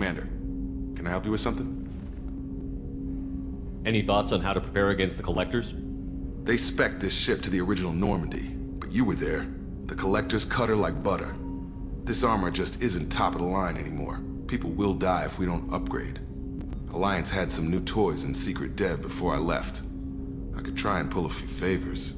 Commander, can I help you with something? Any thoughts on how to prepare against the Collectors? They spec'd this ship to the original Normandy, but you were there. The Collectors cut her like butter. This armor just isn't top of the line anymore. People will die if we don't upgrade. Alliance had some new toys in secret dev before I left. I could try and pull a few favors.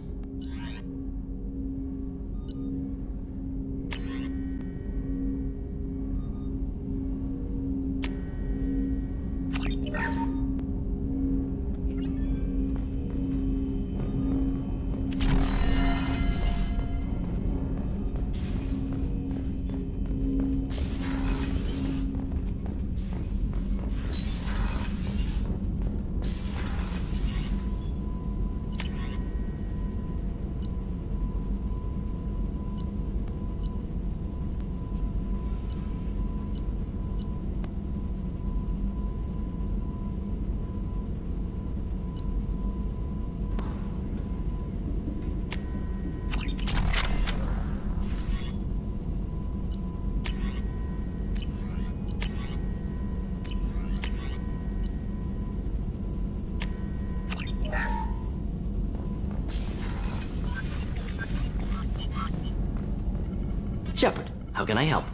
Shepard, how can I help?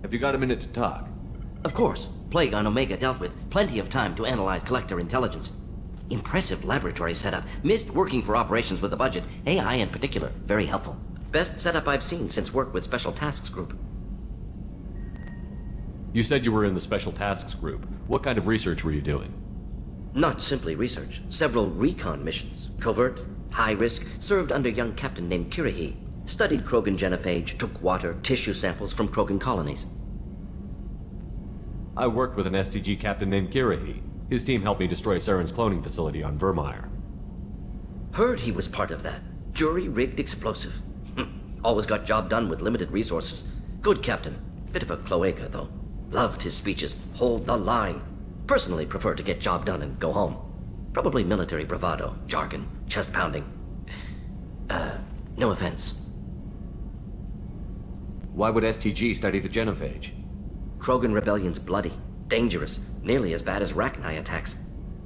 Have you got a minute to talk? Of course. Plague on Omega dealt with. Plenty of time to analyze Collector intelligence. Impressive laboratory setup. Missed working for operations with a budget. AI in particular. Very helpful. Best setup I've seen since work with Special Tasks Group. You said you were in the Special Tasks Group. What kind of research were you doing? Not simply research. Several recon missions. Covert, high risk, served under a young captain named Kirahi. Studied Krogan genophage, took water, tissue samples from Krogan colonies. I worked with an STG captain named Kirahi. His team helped me destroy Saren's cloning facility on Vermeer. Heard he was part of that. Jury-rigged explosive. Always got job done with limited resources. Good captain. Bit of a cloaca, though. Loved his speeches. Hold the line. Personally prefer to get job done and go home. Probably military bravado, jargon, chest pounding. No offense. Why would STG study the genophage? Krogan rebellion's bloody, dangerous, nearly as bad as Rachni attacks.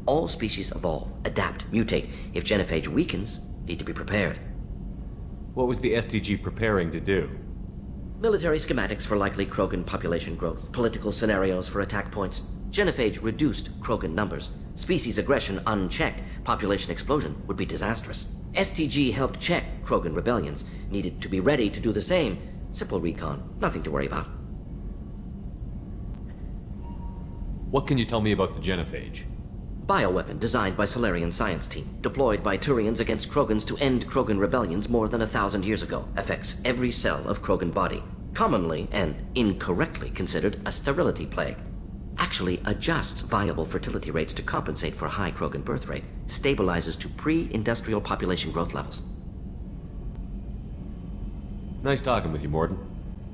All species evolve, adapt, mutate. If genophage weakens, need to be prepared. What was the STG preparing to do? Military schematics for likely Krogan population growth, political scenarios for attack points. Genophage reduced Krogan numbers. Species aggression unchecked, population explosion would be disastrous. STG helped check Krogan rebellions, needed to be ready to do the same. Simple recon, nothing to worry about. What can you tell me about the genophage? Bioweapon designed by Solarian science team, deployed by Turians against Krogans to end Krogan rebellions more than 1,000 years ago. Affects every cell of Krogan body. Commonly and incorrectly considered a sterility plague. Actually adjusts viable fertility rates to compensate for a high Krogan birth rate. Stabilizes to pre-industrial population growth levels. Nice talking with you, Morden.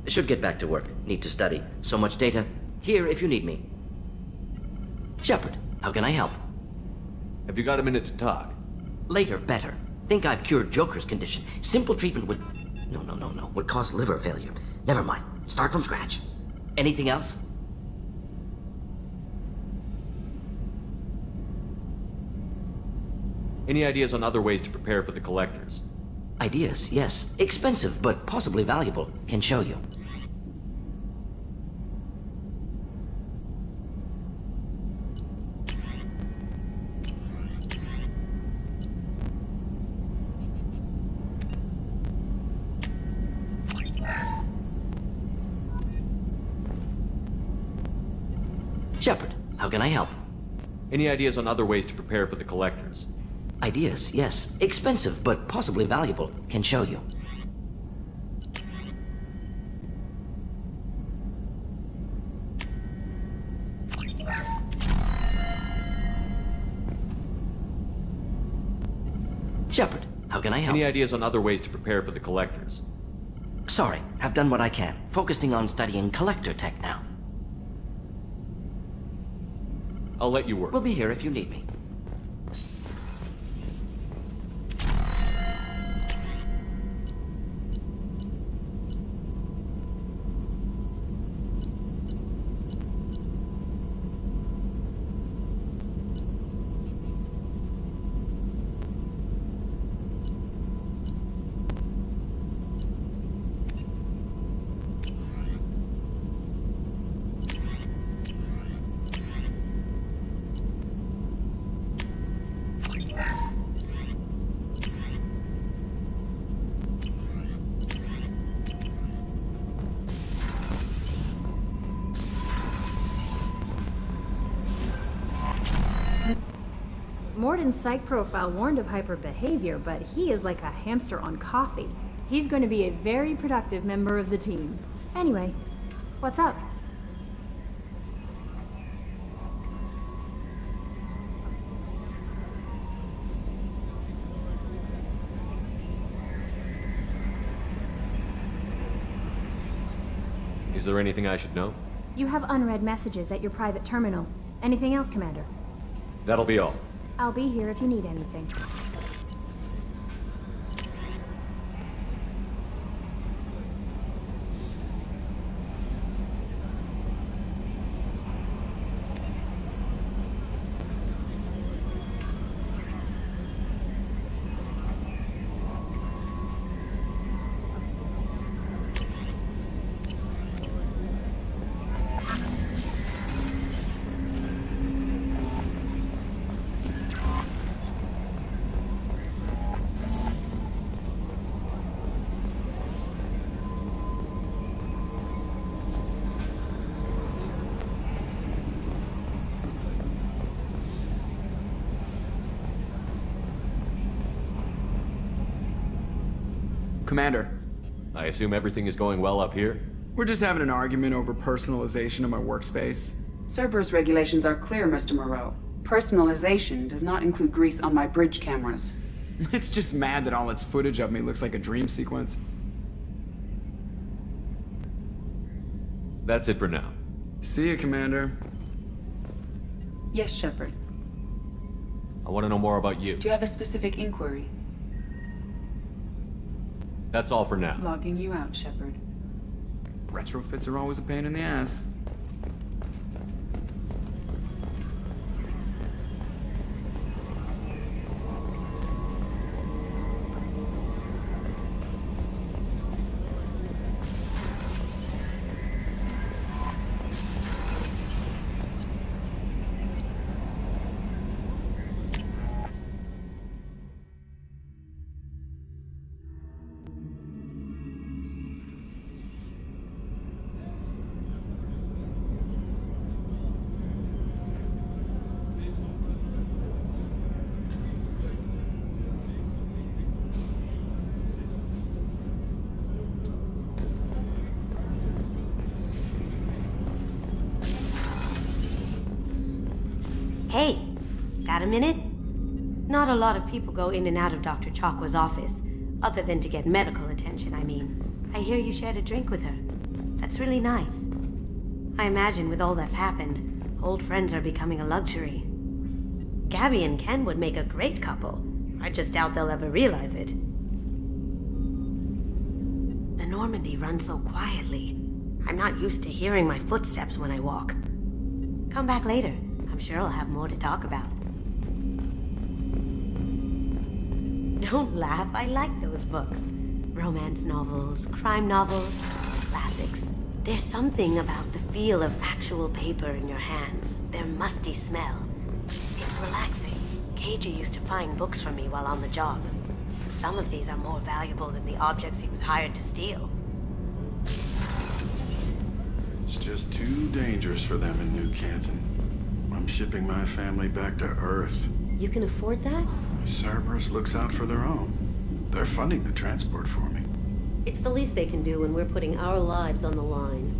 Should get back to work. Need to study. So much data. Here if you need me. Shepard, how can I help? Have you got a minute to talk? Later, better. Think I've cured Joker's condition. Simple treatment would... No. Would cause liver failure. Never mind. Start from scratch. Anything else? Any ideas on other ways to prepare for the Collectors? Ideas, yes. Expensive, but possibly valuable. Can show you. Shepard, how can I help? Any ideas on other ways to prepare for the Collectors? Ideas, yes. Expensive, but possibly valuable. Can show you. Shepard, how can I help? Any ideas on other ways to prepare for the Collectors? Sorry, have done what I can. Focusing on studying Collector tech now. I'll let you work. We'll be here if you need me. Warden's psych profile warned of hyper behavior, but he is like a hamster on coffee. He's going to be a very productive member of the team. Anyway, what's up? Is there anything I should know? You have unread messages at your private terminal. Anything else, Commander? That'll be all. I'll be here if you need anything. Commander, I assume everything is going well up here? we're just having an argument over personalization of my workspace. Cerberus regulations are clear, Mr. Moreau. Personalization does not include grease on my bridge cameras. It's just mad that all its footage of me looks like a dream sequence. That's it for now. See ya, Commander. Yes, Shepard. I want to know more about you. Do you have a specific inquiry? That's all for now. Logging you out, Shepard. Retrofits are always a pain in the ass. Hey, got a minute? Not a lot of people go in and out of Dr. Chakwa's office, other than to get medical attention, I mean. I hear you shared a drink with her. That's really nice. I imagine with all that's happened, old friends are becoming a luxury. Gabby and Ken would make a great couple. I just doubt they'll ever realize it. The Normandy runs so quietly. I'm not used to hearing my footsteps when I walk. Come back later. I'm sure I'll have more to talk about. Don't laugh, I like those books. Romance novels, crime novels, classics. There's something about the feel of actual paper in your hands, their musty smell. It's relaxing. KJ used to find books for me while on the job. Some of these are more valuable than the objects he was hired to steal. It's just too dangerous for them in New Canton. I'm shipping my family back to Earth. You can afford that? Cerberus looks out for their own. They're funding the transport for me. It's the least they can do when we're putting our lives on the line.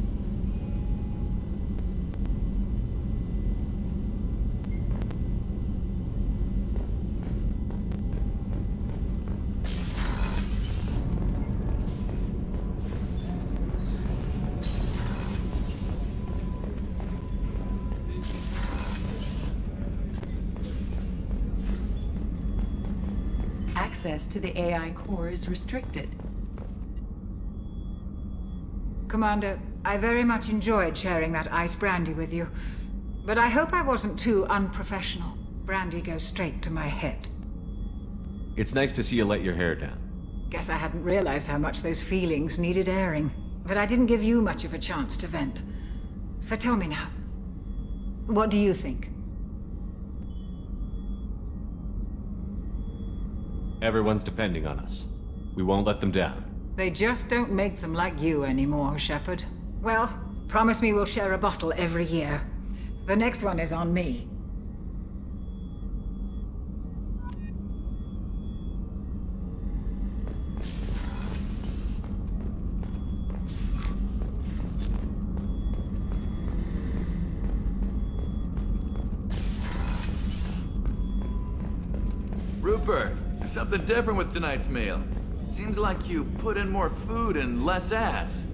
Access to the AI core is restricted. Commander, I very much enjoyed sharing that ice brandy with you. But I hope I wasn't too unprofessional. Brandy goes straight to my head. It's nice to see you let your hair down. Guess I hadn't realized how much those feelings needed airing. But I didn't give you much of a chance to vent. So tell me now, what do you think? Everyone's depending on us. We won't let them down. They just don't make them like you anymore, Shepard. Well, promise me we'll share a bottle every year. The next one is on me. Super. There's something different with tonight's meal. Seems like you put in more food and less ass.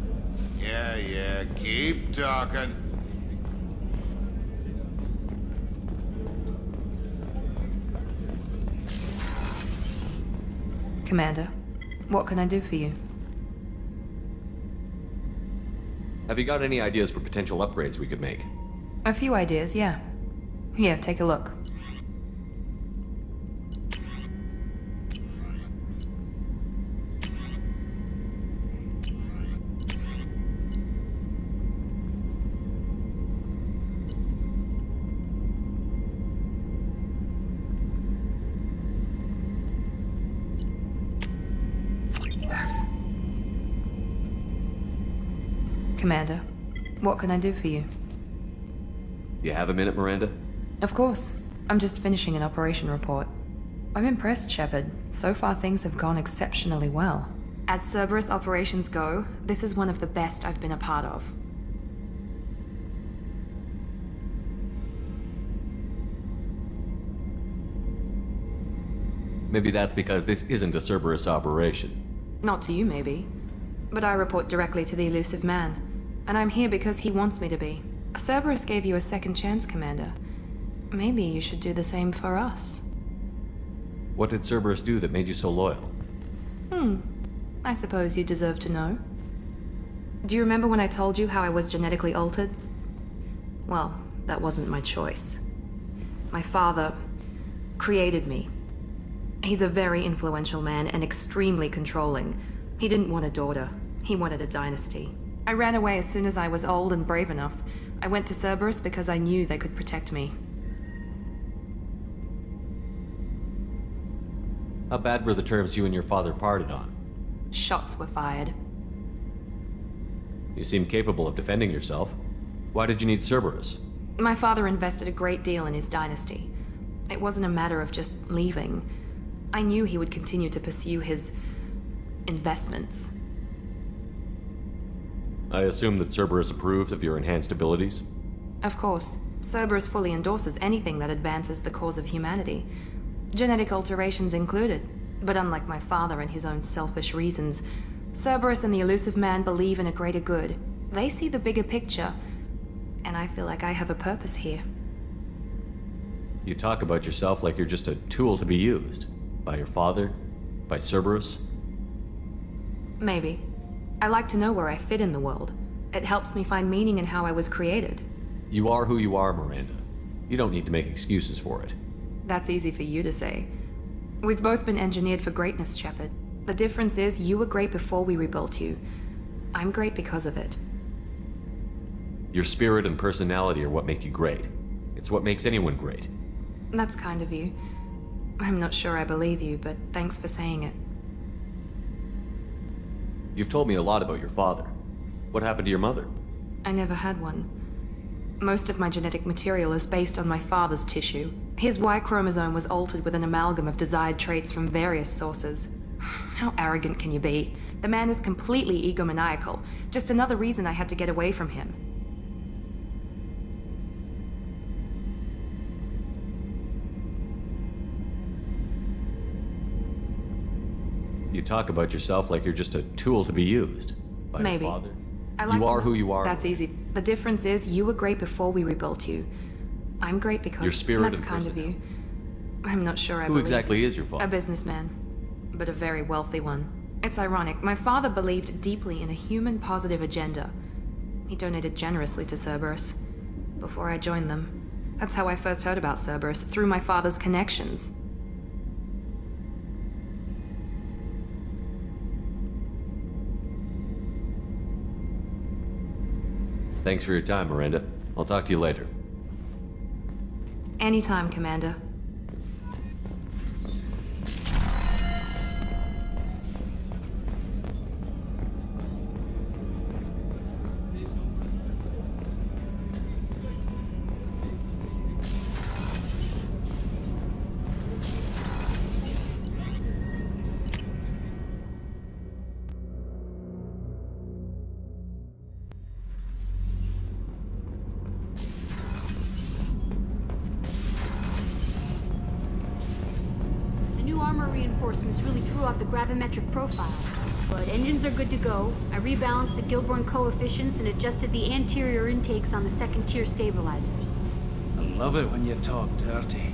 Yeah, keep talking. Commander, what can I do for you? Have you got any ideas for potential upgrades we could make? A few ideas, yeah. Here, take a look. Commander, what can I do for you? You have a minute, Miranda? Of course. I'm just finishing an operation report. I'm impressed, Shepard. So far things have gone exceptionally well. As Cerberus operations go, this is one of the best I've been a part of. Maybe that's because this isn't a Cerberus operation. Not to you, maybe. But I report directly to the elusive man. And I'm here because he wants me to be. Cerberus gave you a second chance, Commander. Maybe you should do the same for us. What did Cerberus do that made you so loyal? I suppose you deserve to know. Do you remember when I told you how I was genetically altered? Well, that wasn't my choice. My father created me. He's a very influential man and extremely controlling. He didn't want a daughter. He wanted a dynasty. I ran away as soon as I was old and brave enough. I went to Cerberus because I knew they could protect me. How bad were the terms you and your father parted on? Shots were fired. You seem capable of defending yourself. Why did you need Cerberus? My father invested a great deal in his dynasty. It wasn't a matter of just leaving. I knew he would continue to pursue his investments. I assume that Cerberus approves of your enhanced abilities? Of course. Cerberus fully endorses anything that advances the cause of humanity. Genetic alterations included. But unlike my father and his own selfish reasons, Cerberus and the elusive man believe in a greater good. They see the bigger picture, and I feel like I have a purpose here. You talk about yourself like you're just a tool to be used. By your father? By Cerberus? Maybe. I like to know where I fit in the world. It helps me find meaning in how I was created. You are who you are, Miranda. You don't need to make excuses for it. That's easy for you to say. We've both been engineered for greatness, Shepard. The difference is you were great before we rebuilt you. I'm great because of it. Your spirit and personality are what make you great. It's what makes anyone great. That's kind of you. I'm not sure I believe you, but thanks for saying it. You've told me a lot about your father. What happened to your mother? I never had one. Most of my genetic material is based on my father's tissue. His Y chromosome was altered with an amalgam of desired traits from various sources. How arrogant can you be? The man is completely egomaniacal. Just another reason I had to get away from him. You talk about yourself like you're just a tool to be used. By Maybe. your father. I like You to are know. who you are. That's easy. The difference is you were great before we rebuilt you. I'm great because Your spirit that's and kind of you. I'm not sure I Who believe exactly you. is your father? A businessman, but a very wealthy one. It's ironic. My father believed deeply in a human positive agenda. He donated generously to Cerberus before I joined them. That's how I first heard about Cerberus, through my father's connections. Thanks for your time, Miranda. I'll talk to you later. Anytime, Commander. reinforcements really threw off the gravimetric profile. But engines are good to go. I rebalanced the Gilborn coefficients and adjusted the anterior intakes on the second-tier stabilizers. I love it when you talk dirty.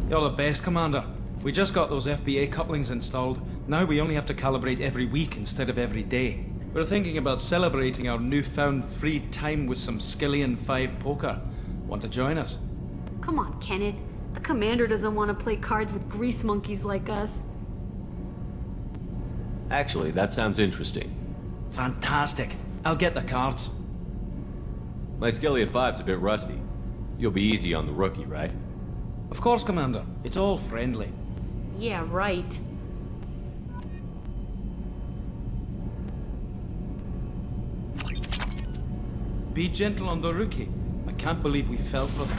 You're the best, Commander. We just got those FBA couplings installed. Now we only have to calibrate every week instead of every day. We're thinking about celebrating our newfound free time with some Skillian 5 poker. Want to join us? Come on, Kenneth. The commander doesn't want to play cards with grease monkeys like us. Actually, that sounds interesting. Fantastic. I'll get the cards. My Skillian 5's a bit rusty. You'll be easy on the rookie, right? Of course, Commander. It's all friendly. Yeah, right. Be gentle on the rookie. I can't believe we fell for them.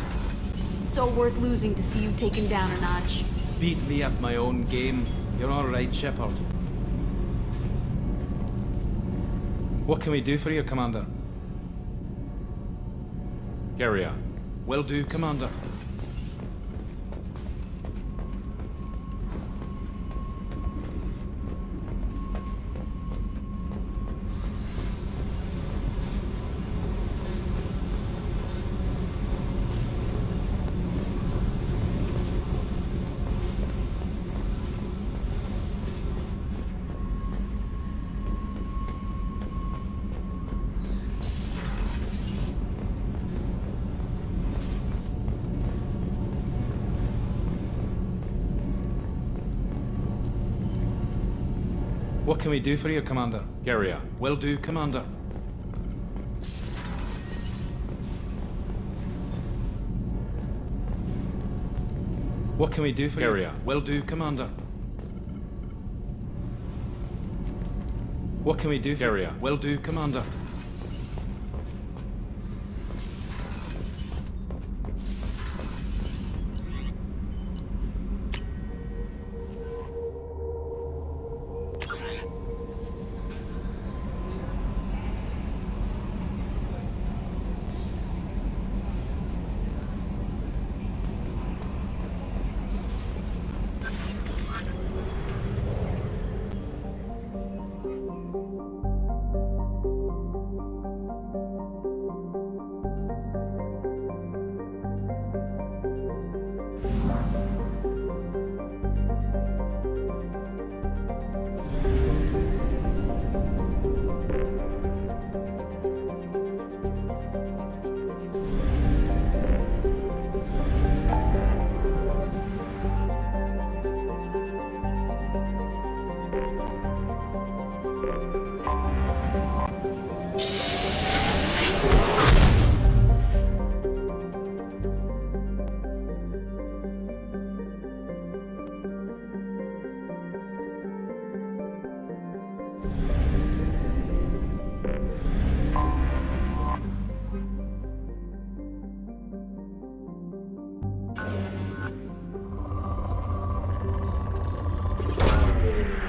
So worth losing to see you taken down a notch. Beat me at my own game. You're all right, Shepard. What can we do for you, Commander? Carry on. Will do, Commander. What can we do for you, Commander? Carry on. Will do, Commander. What can we do for you? Carry on. Will do, Commander. What can we do for you? Carry on. Will do, Commander.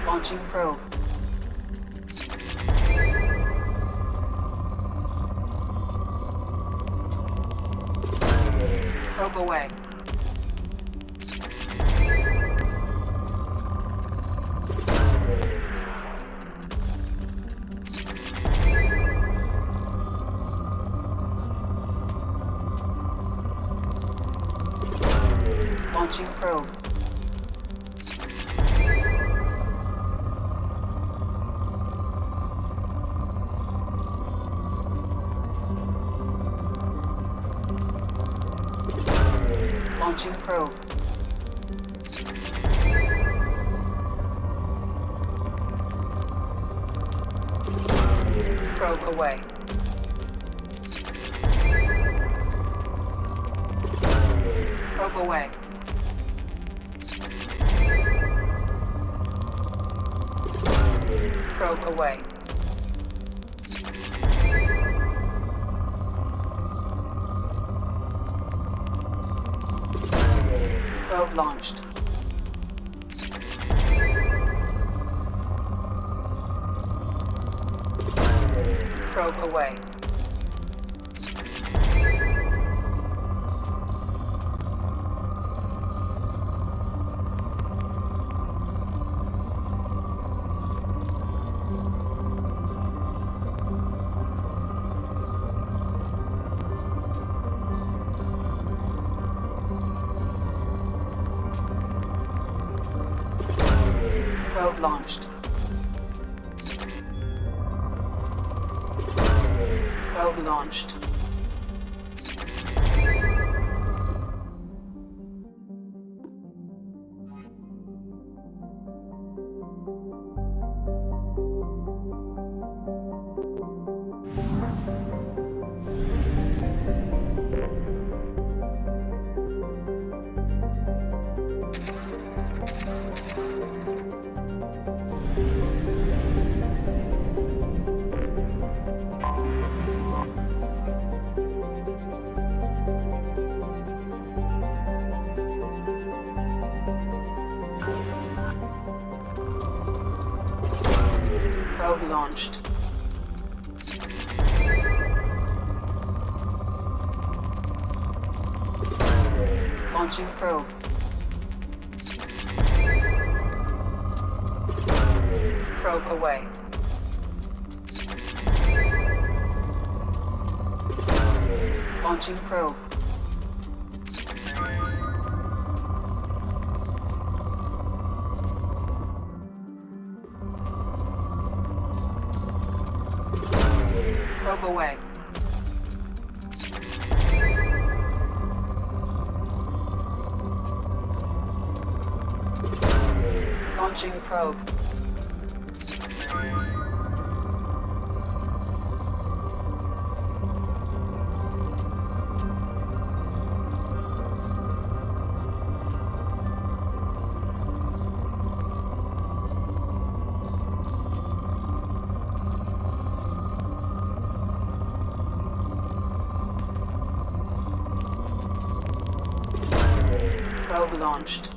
Launching probe. Probe away. Launching probe. Launching probe. Probe away. Probe away. Probe away. Probe launched. Probe away. Probe launched. Probe launched. Probe launched. Launching probe. Probe away. Launching probe. Probe away. Launching probe. Probe launched.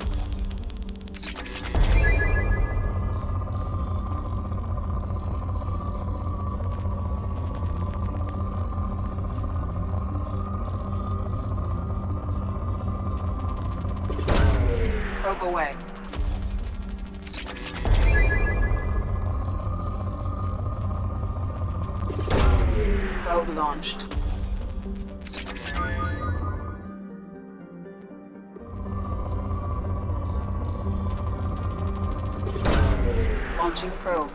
Probe away. Probe launched. Launching probe.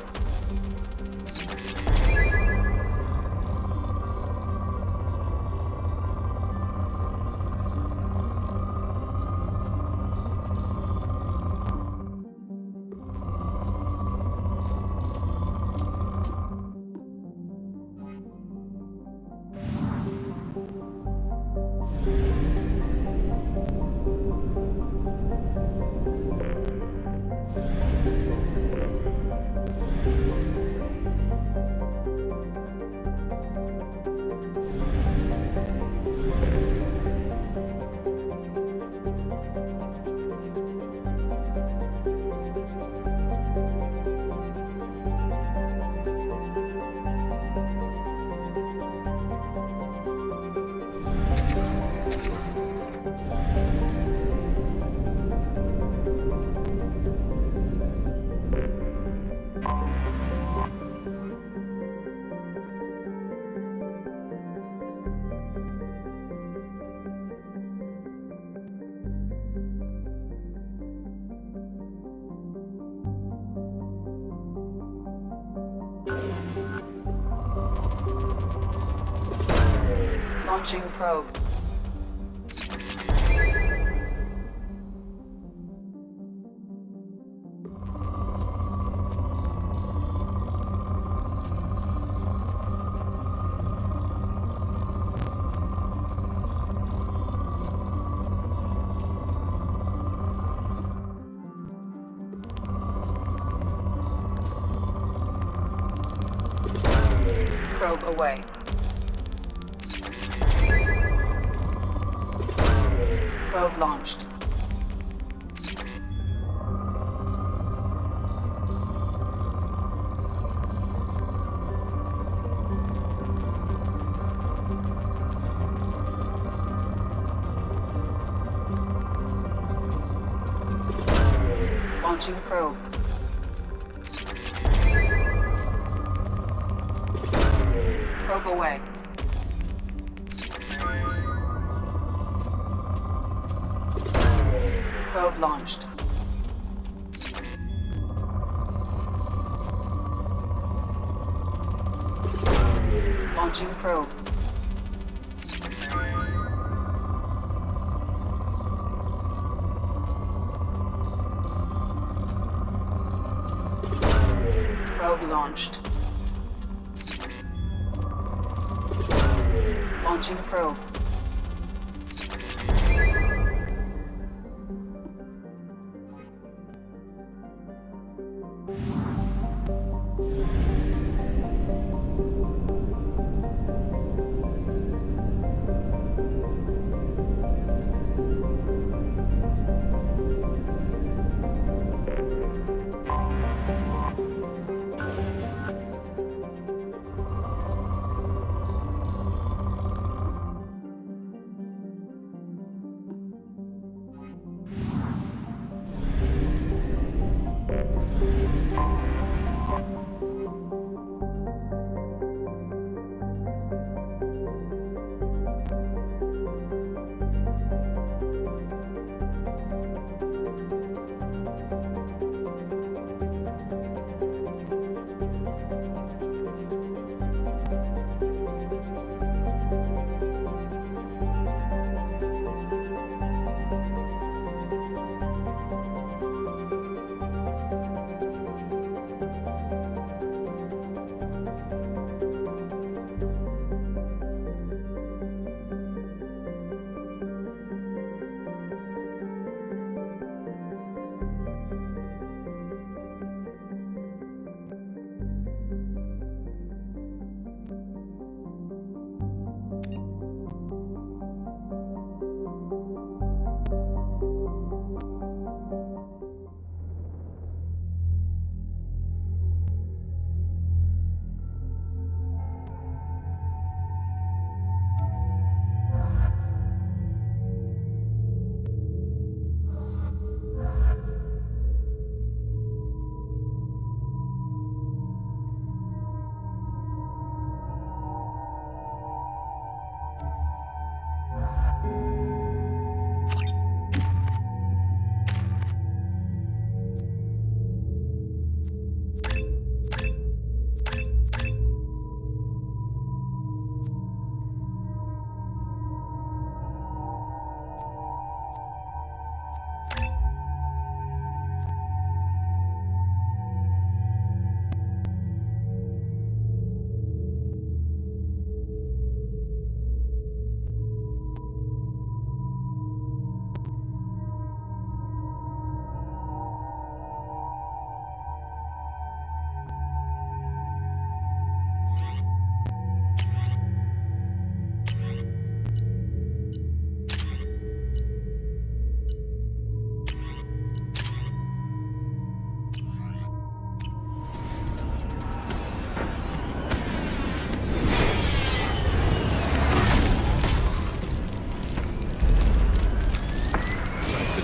Launching probe. Probe away. Probe launched. Launching probe. Probe away. Probe launched. Launching probe. Probe launched. Launching probe.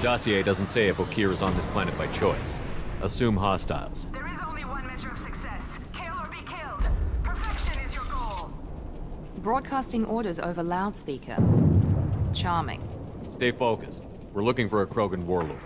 The dossier doesn't say if Okir is on this planet by choice. Assume hostiles. There is only one measure of success. Kill or be killed. Perfection is your goal. Broadcasting orders over loudspeaker. Charming. Stay focused. We're looking for a Krogan warlord.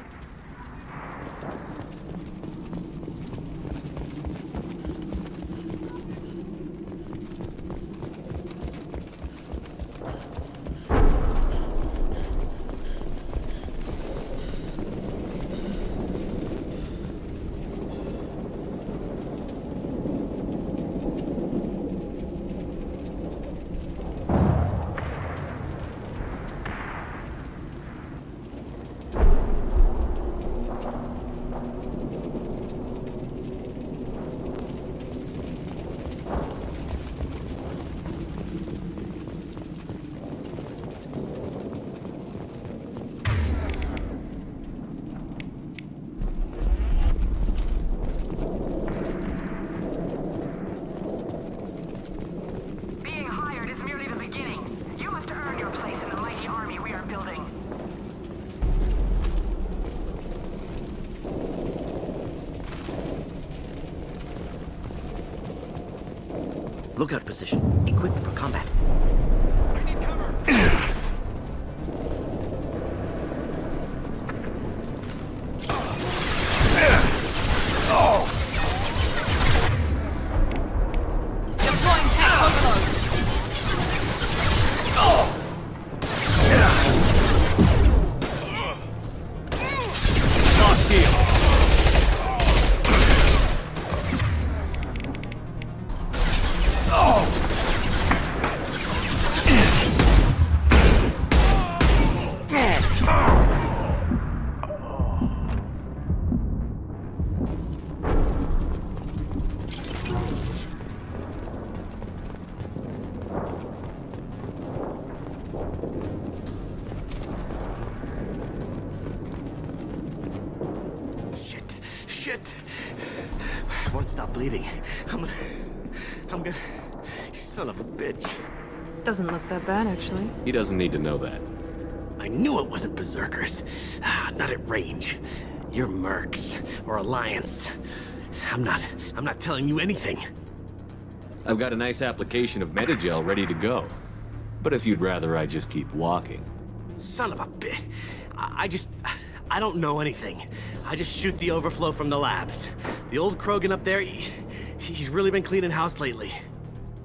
Lookout position. Equipped for combat. Deploying tank overload. bleeding. I'm gonna... You son of a bitch. Doesn't look that bad, actually. He doesn't need to know that. I knew it wasn't Berserkers. Not at range. You're Mercs, or Alliance. I'm not telling you anything. I've got a nice application of Metagel ready to go. But if you'd rather I just keep walking. Son of a bitch. I don't know anything. I just shoot the overflow from the labs. The old Krogan up there, he's really been cleaning house lately.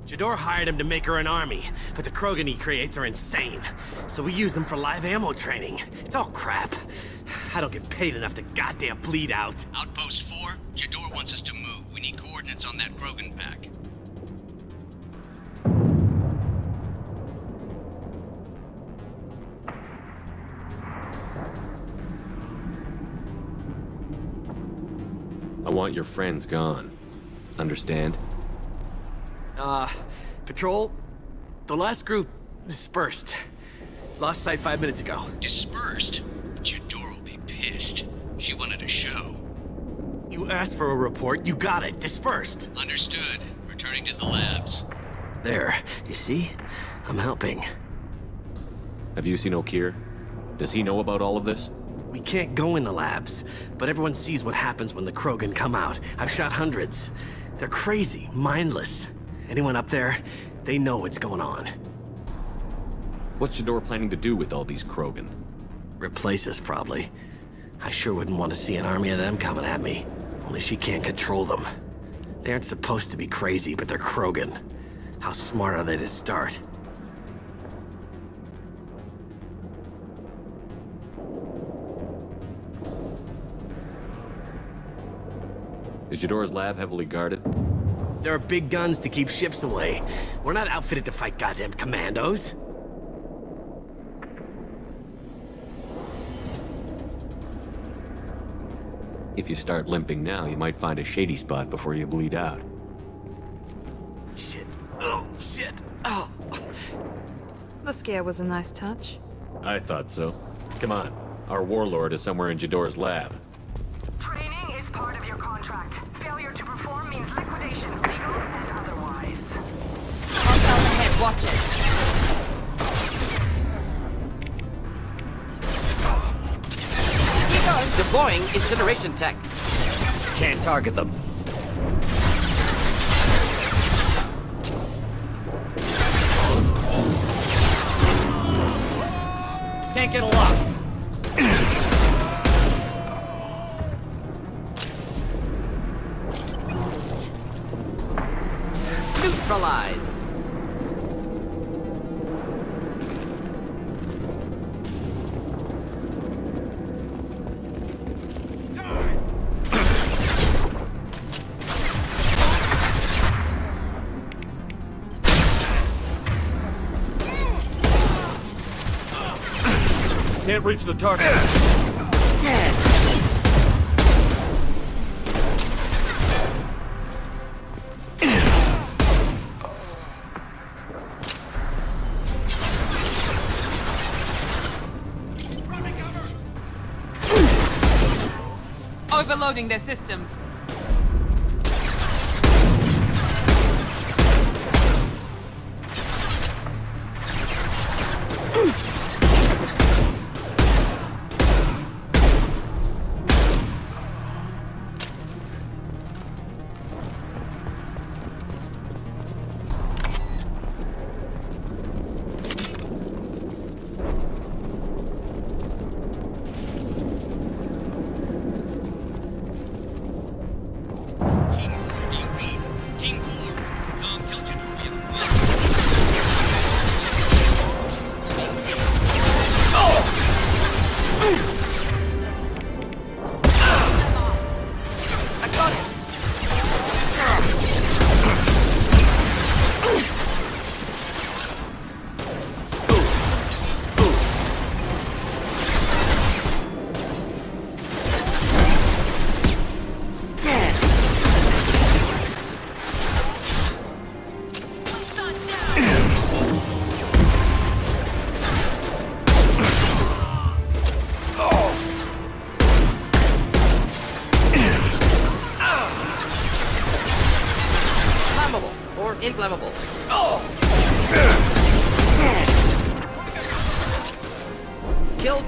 Jador hired him to make her an army, but the Krogan he creates are insane. So we use them for live ammo training. It's all crap. I don't get paid enough to goddamn bleed out. Outpost 4, Jador wants us to move. We need coordinates on that Krogan pack. I want your friends gone. Understand? Patrol, the last group dispersed. Lost sight 5 minutes ago. Dispersed? Jador will be pissed. She wanted a show. You asked for a report, you got it. Dispersed. Understood. Returning to the labs. There, you see? I'm helping. Have you seen O'Keir? Does he know about all of this? We can't go in the labs, but everyone sees what happens when the Krogan come out. I've shot hundreds. They're crazy, mindless. Anyone up there, they know what's going on. What's Jador planning to do with all these Krogan? Replace us, probably. I sure wouldn't want to see an army of them coming at me. Only she can't control them. They aren't supposed to be crazy, but they're Krogan. How smart are they to start? Is Jador's lab heavily guarded? There are big guns to keep ships away. We're not outfitted to fight goddamn commandos. If you start limping now, you might find a shady spot before you bleed out. Shit. Oh, shit. Oh. The scare was a nice touch. I thought so. Come on. Our Warlord is somewhere in Jador's lab. Training is part of your contract. Failure to perform means liquidation, legal and otherwise. Hostile ahead, watch it. Deploying incineration tech. Can't target them. Can't get a lock. Neutralize. Can't reach the target. Overloading their systems.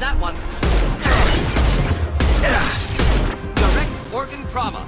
that one. Direct organ trauma.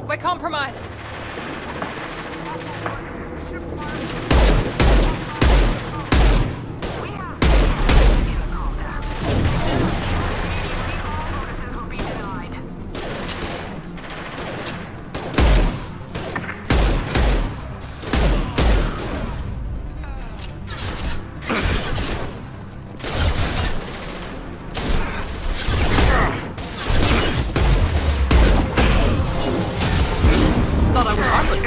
We're compromised. Thought I was harmless.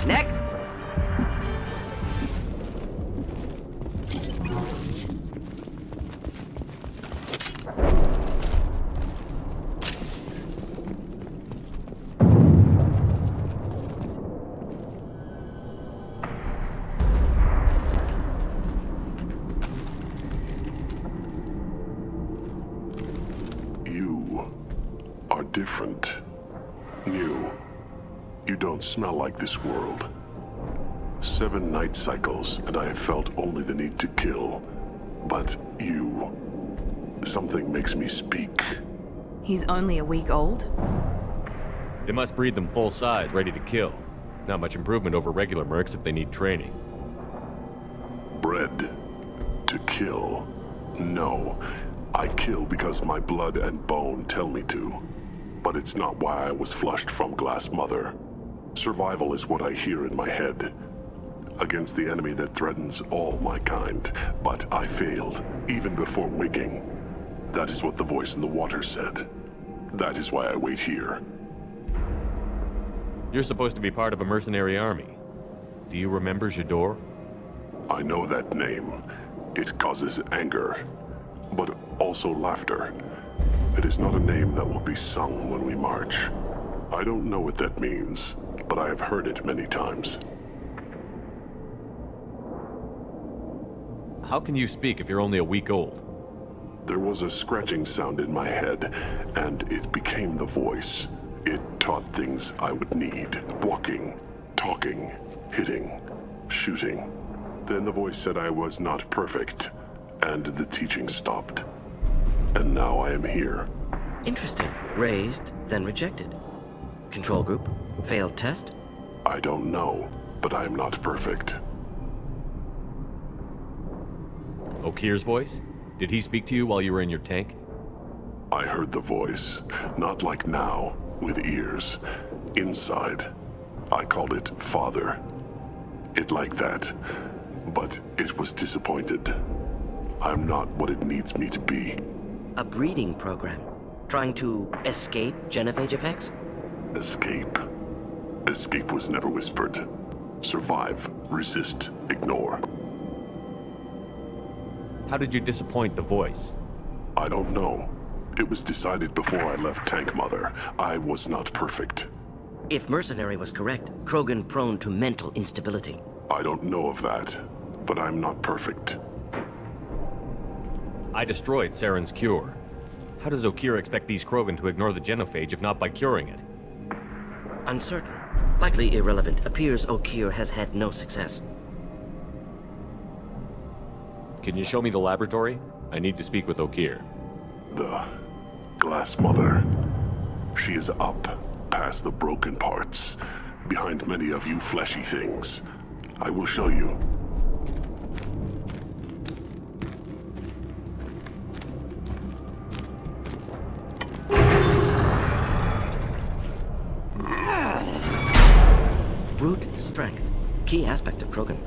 Next. You are different. New. You don't smell like this world. 7 night cycles, and I have felt only the need to kill. But you... something makes me speak. He's only a week old? They must breed them full size, ready to kill. Not much improvement over regular mercs if they need training. Bred to kill. No. I kill because my blood and bone tell me to. But it's not why I was flushed from Glass Mother. Survival is what I hear in my head. Against the enemy that threatens all my kind. But I failed, even before waking. That is what the voice in the water said. That is why I wait here. You're supposed to be part of a mercenary army. Do you remember J'adore? I know that name. It causes anger, but also laughter. It is not a name that will be sung when we march. I don't know what that means, but I have heard it many times. How can you speak if you're only a week old? There was a scratching sound in my head, and it became the voice. It taught things I would need. Walking, talking, hitting, shooting. Then the voice said I was not perfect, and the teaching stopped. And now I am here. Interesting. Raised, then rejected. Control group? Failed test? I don't know, but I am not perfect. Okir's voice? Did he speak to you while you were in your tank? I heard the voice, not like now, with ears. Inside. I called it Father. It like that, but it was disappointed. I'm not what it needs me to be. A breeding program. Trying to escape genophage effects? Escape. Escape was never whispered. Survive, resist, ignore. How did you disappoint the voice? I don't know. It was decided before I left Tank Mother. I was not perfect. If Mercenary was correct, Krogan prone to mental instability. I don't know of that, but I'm not perfect. I destroyed Saren's cure. How does Okir expect these Krogan to ignore the genophage if not by curing it? Uncertain. Likely irrelevant. Appears Okir has had no success. Can you show me the laboratory? I need to speak with Okir. The Glass Mother. She is up, past the broken parts, behind many of you fleshy things. I will show you. Brute strength. Key aspect of Krogan.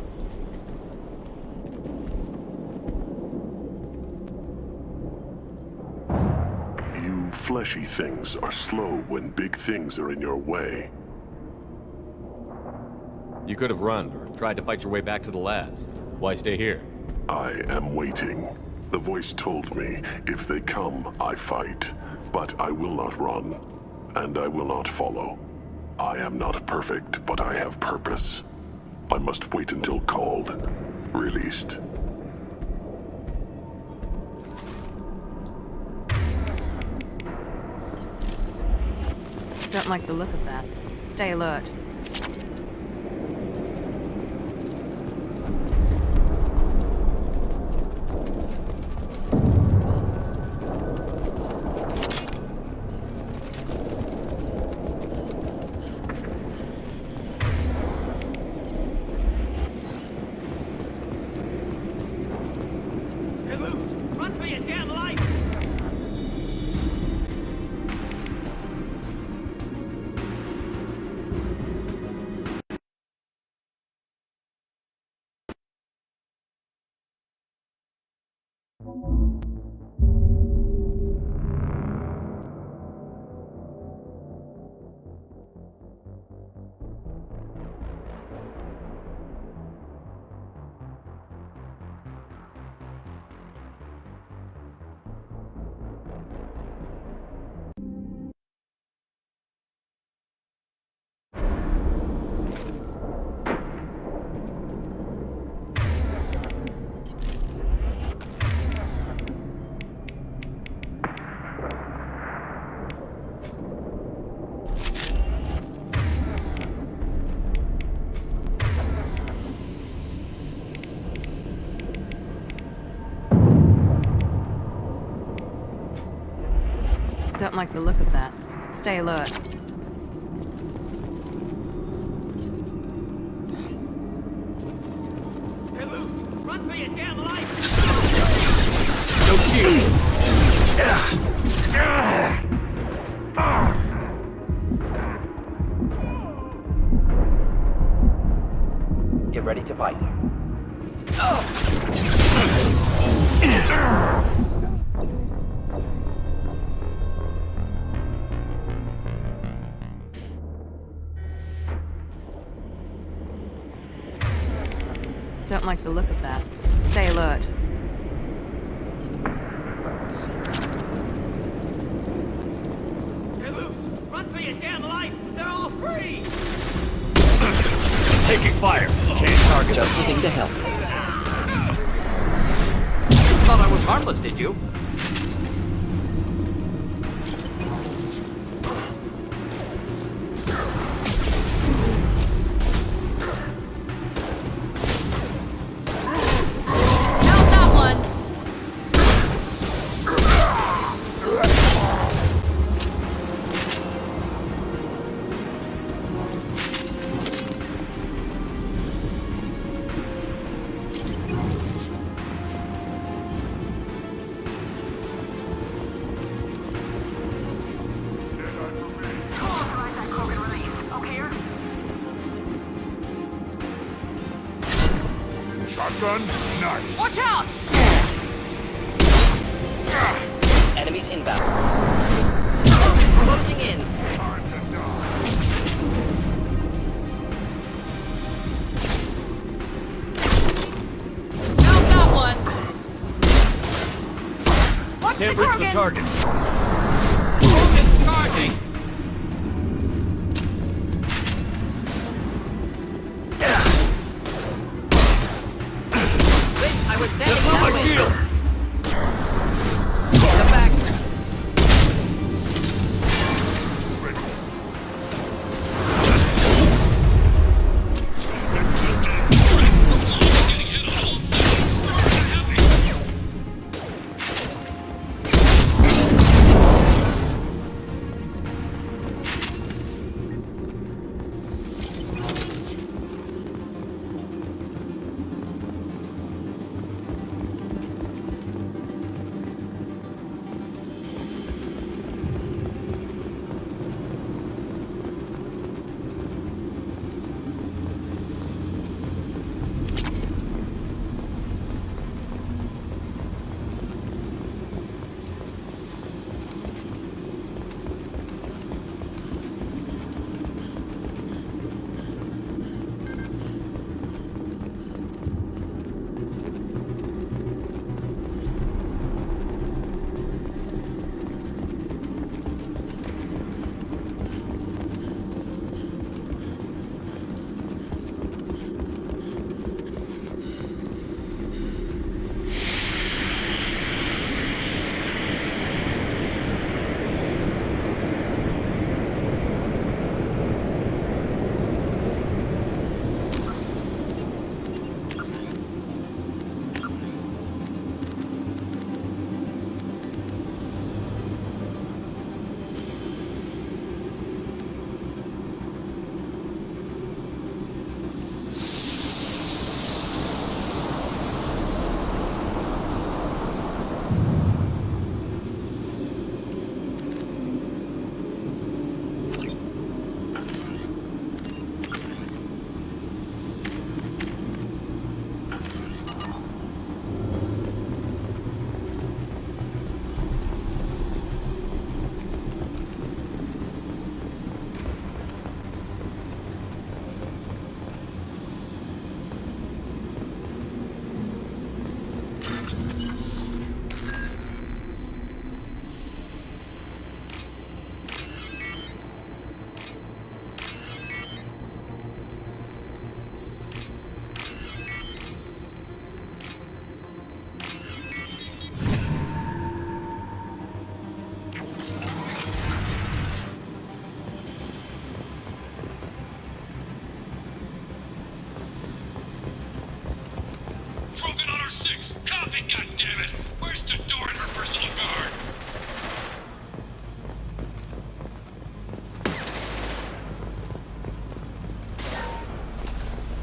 Fleshy things are slow when big things are in your way. You could have run or tried to fight your way back to the labs. Why stay here? I am waiting. The voice told me, if they come, I fight. But I will not run, and I will not follow. I am not perfect, but I have purpose. I must wait until called, released. Don't like the look of that. Stay alert. Run for your damn life! Don't like the look of that. Stay alert. You're loose! Run for your damn life! No shield! Get ready to fight. Don't like the look of that. Stay alert. You're loose! Run for your damn life! They're all free! Taking fire! Can't target Just looking to help. Thought I was harmless, did you? Shotgun, nice. Watch out! Enemies inbound. Closing in. Time to die. Found that one! Watch Can't the reach Krogan! the target. Krogan charging! I was standing That's not that my way. shield! The back.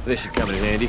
This should come in handy.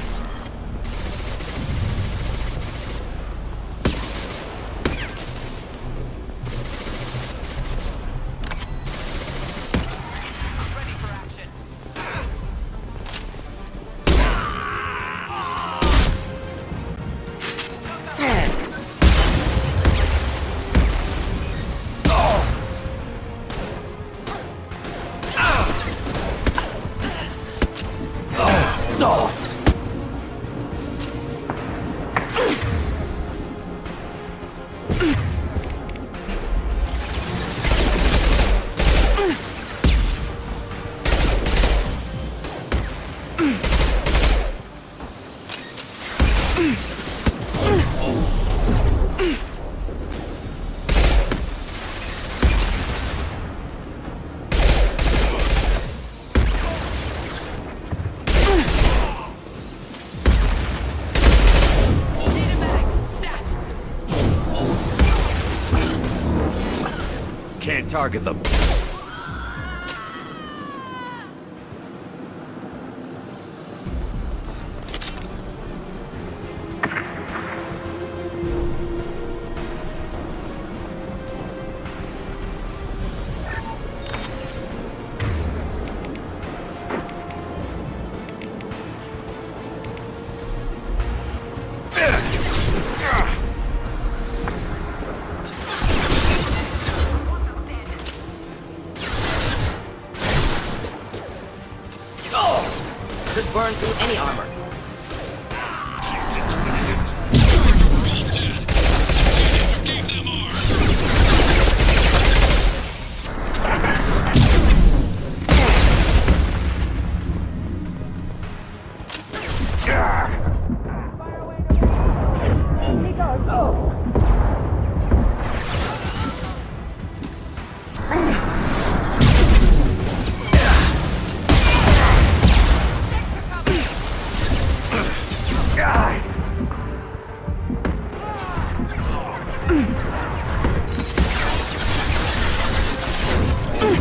Can't target them. Could burn through any armor.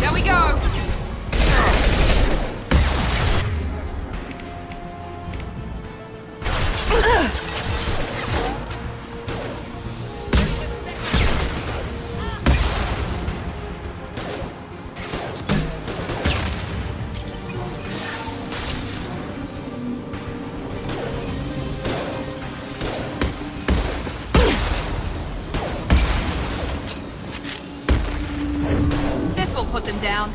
There we go! This will put them down.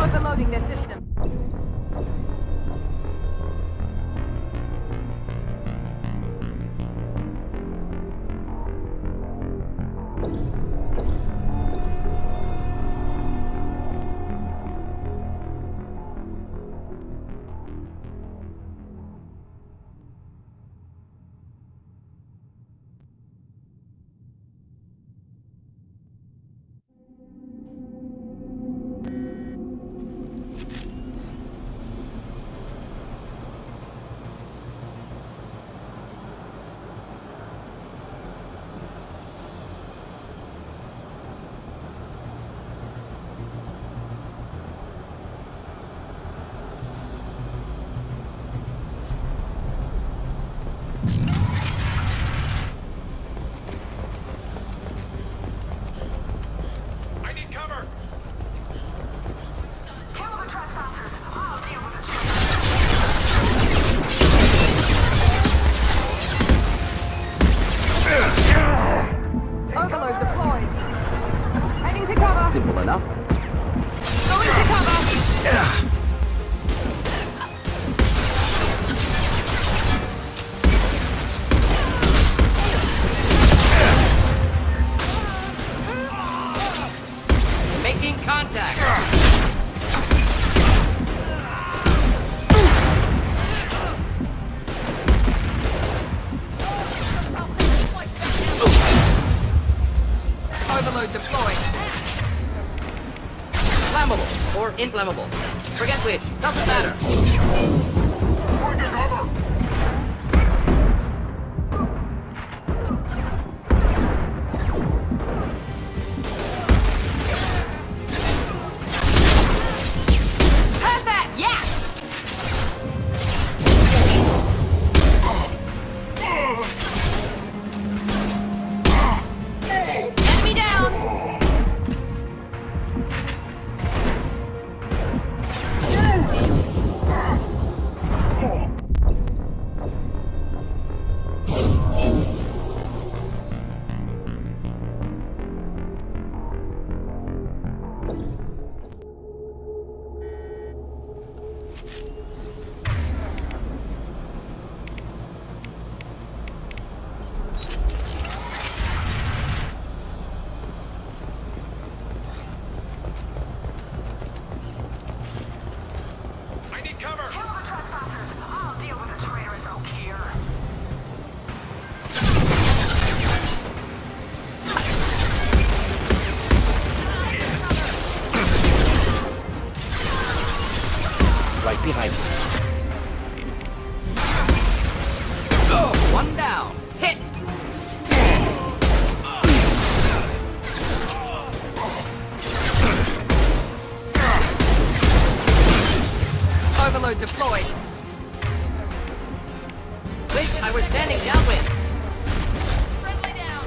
Overloading their system. I need cover! Kill the trespassers. I'll deal with the Overload deployed. Heading to cover. Simple enough. Going to cover. Making contact. Overload deployed. Flammable or inflammable. Forget which. Doesn't matter. Have that! Yes! Enemy down! I need cover! Kill the trespassers. I'll deal with the traitorous oak here. Right behind you. One down. Hit! Overload deployed. Wish I were standing downwind. Friendly down.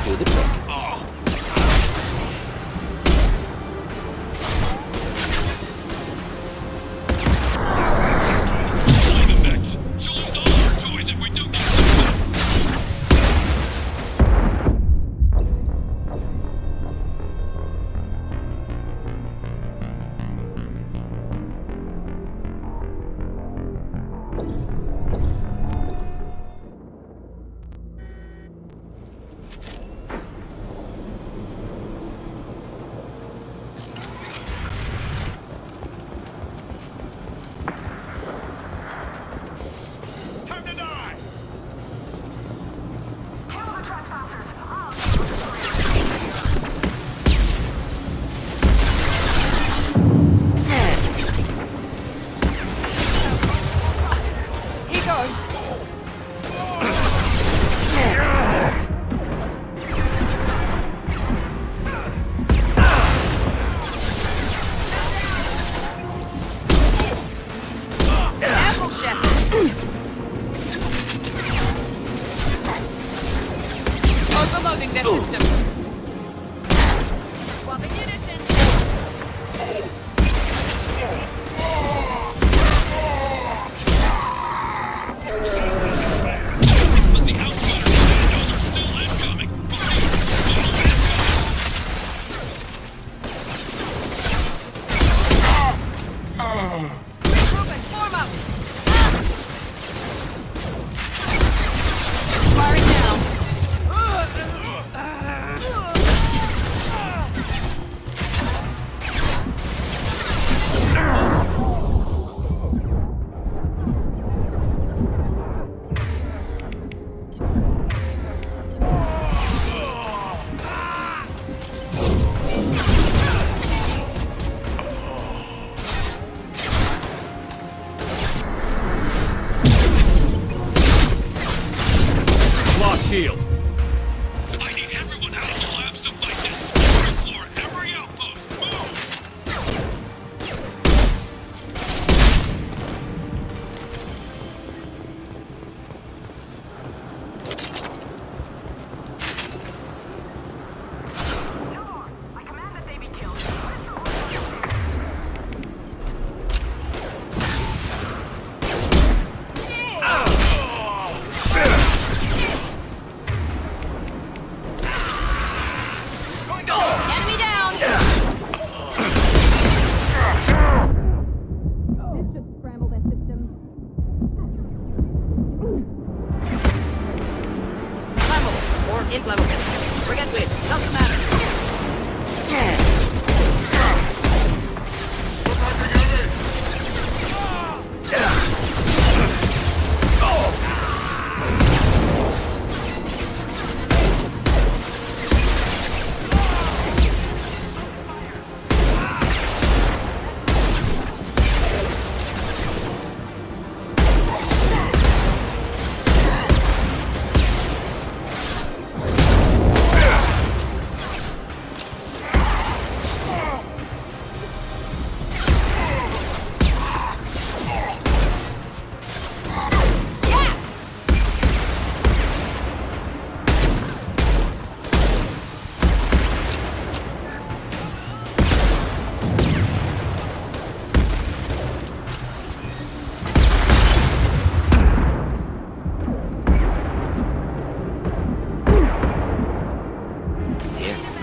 do the trick. Overloading their system. Swapping munitions. Recruitment, form up. Firing now. Lost shield. I need everyone out of the labs to fight this. Third floor, every outpost, move! I command that they be killed. Enemy down. This should scramble their system. Flammable or inflammable. Forget which. Doesn't matter.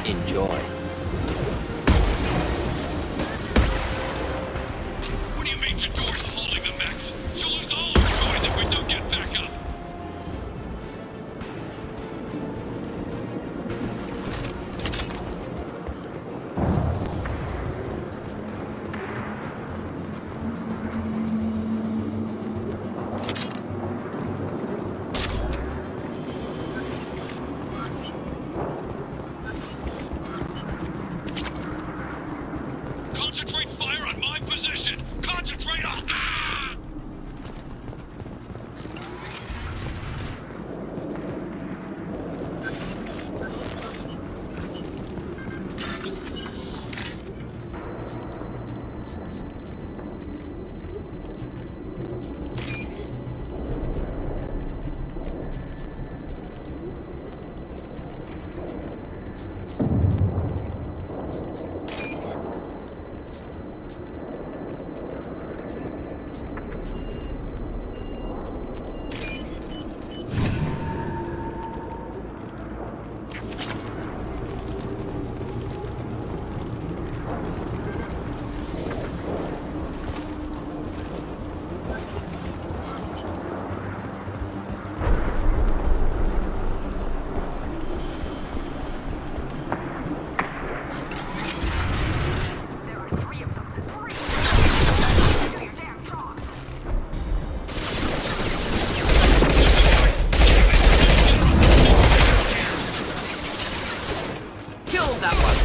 Enjoy. What do you mean Jador's holding the mechs? She'll lose all her coins if we don't get back up. that one.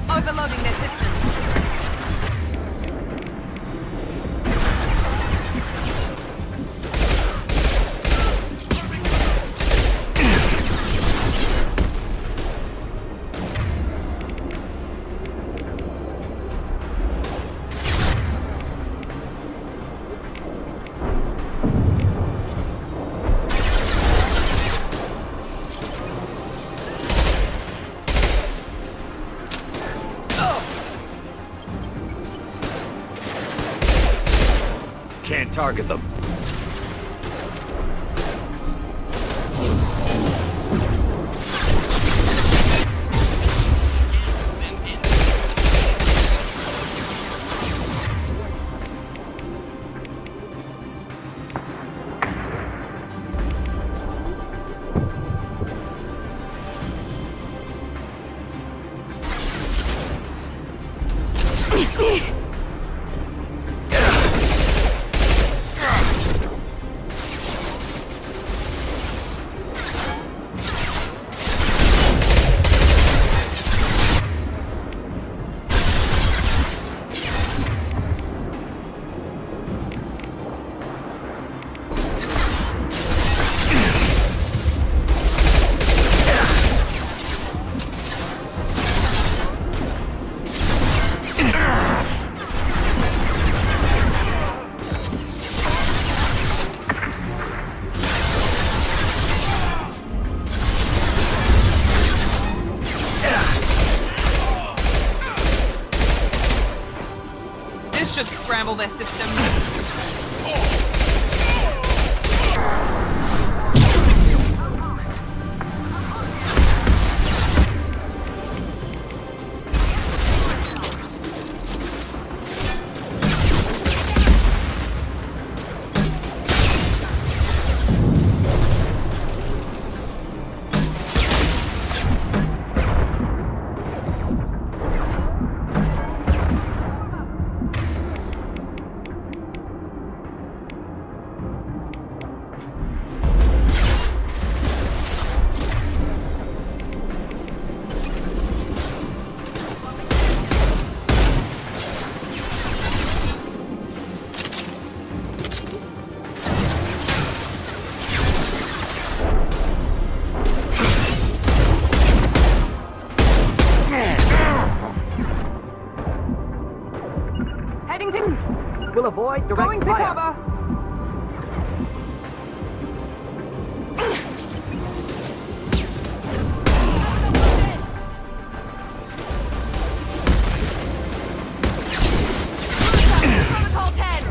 Overloading their systems. Can't target them. Should scramble their systems. We'll avoid direct Going to fire. cover. Protocol 10.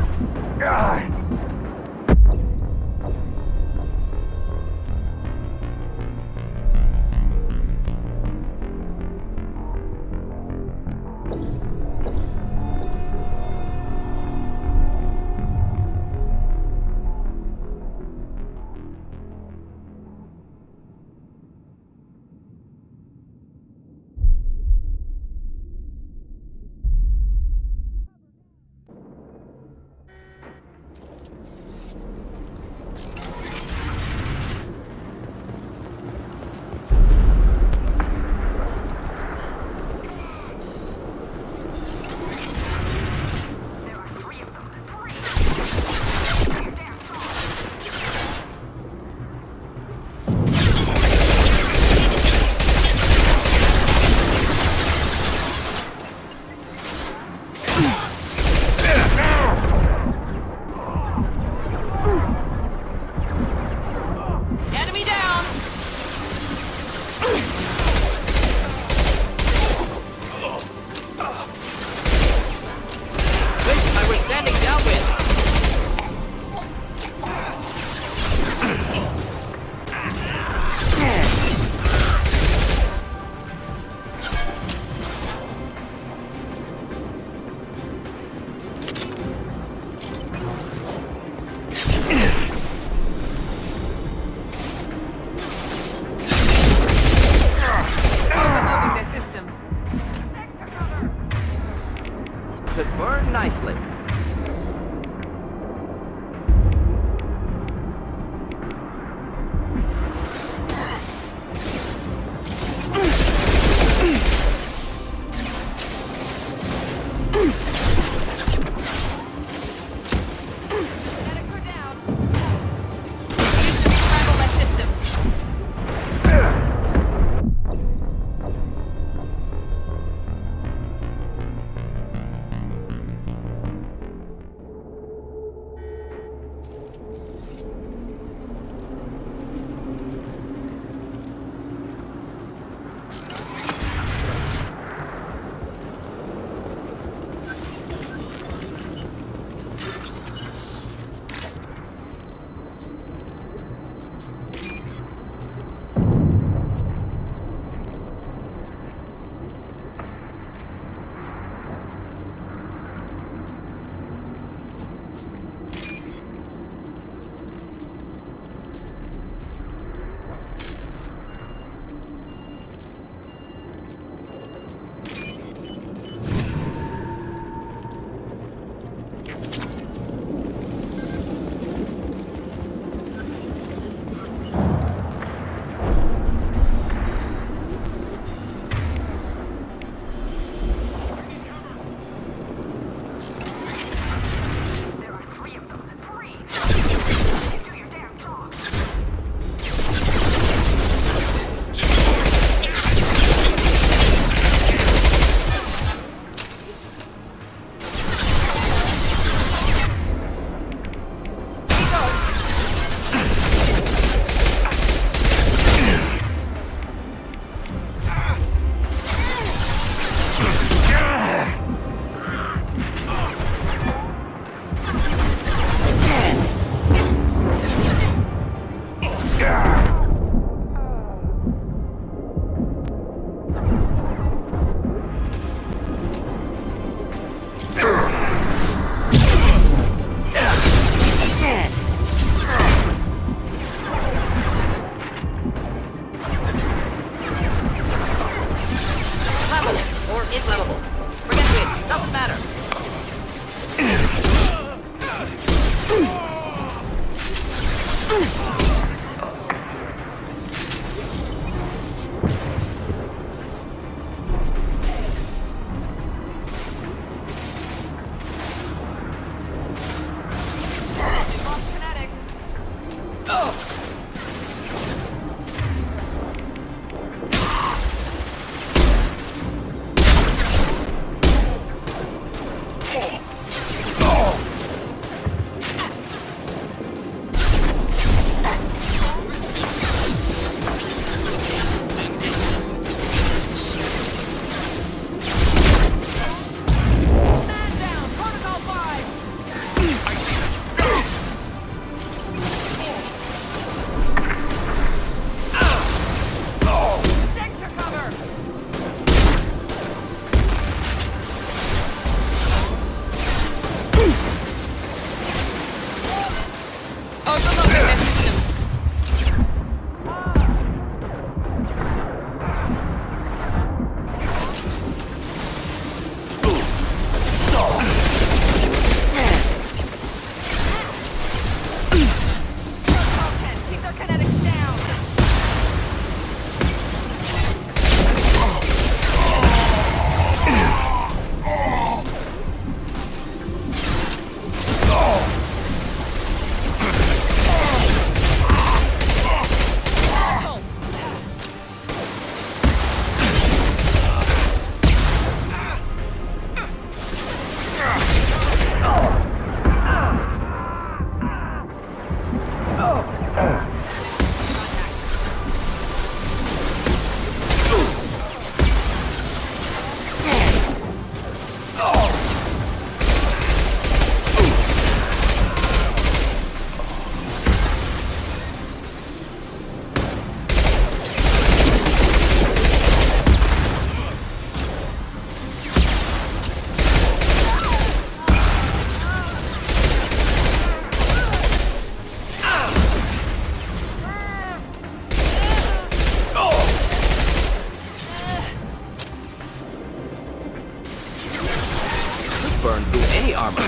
Burn through any armor.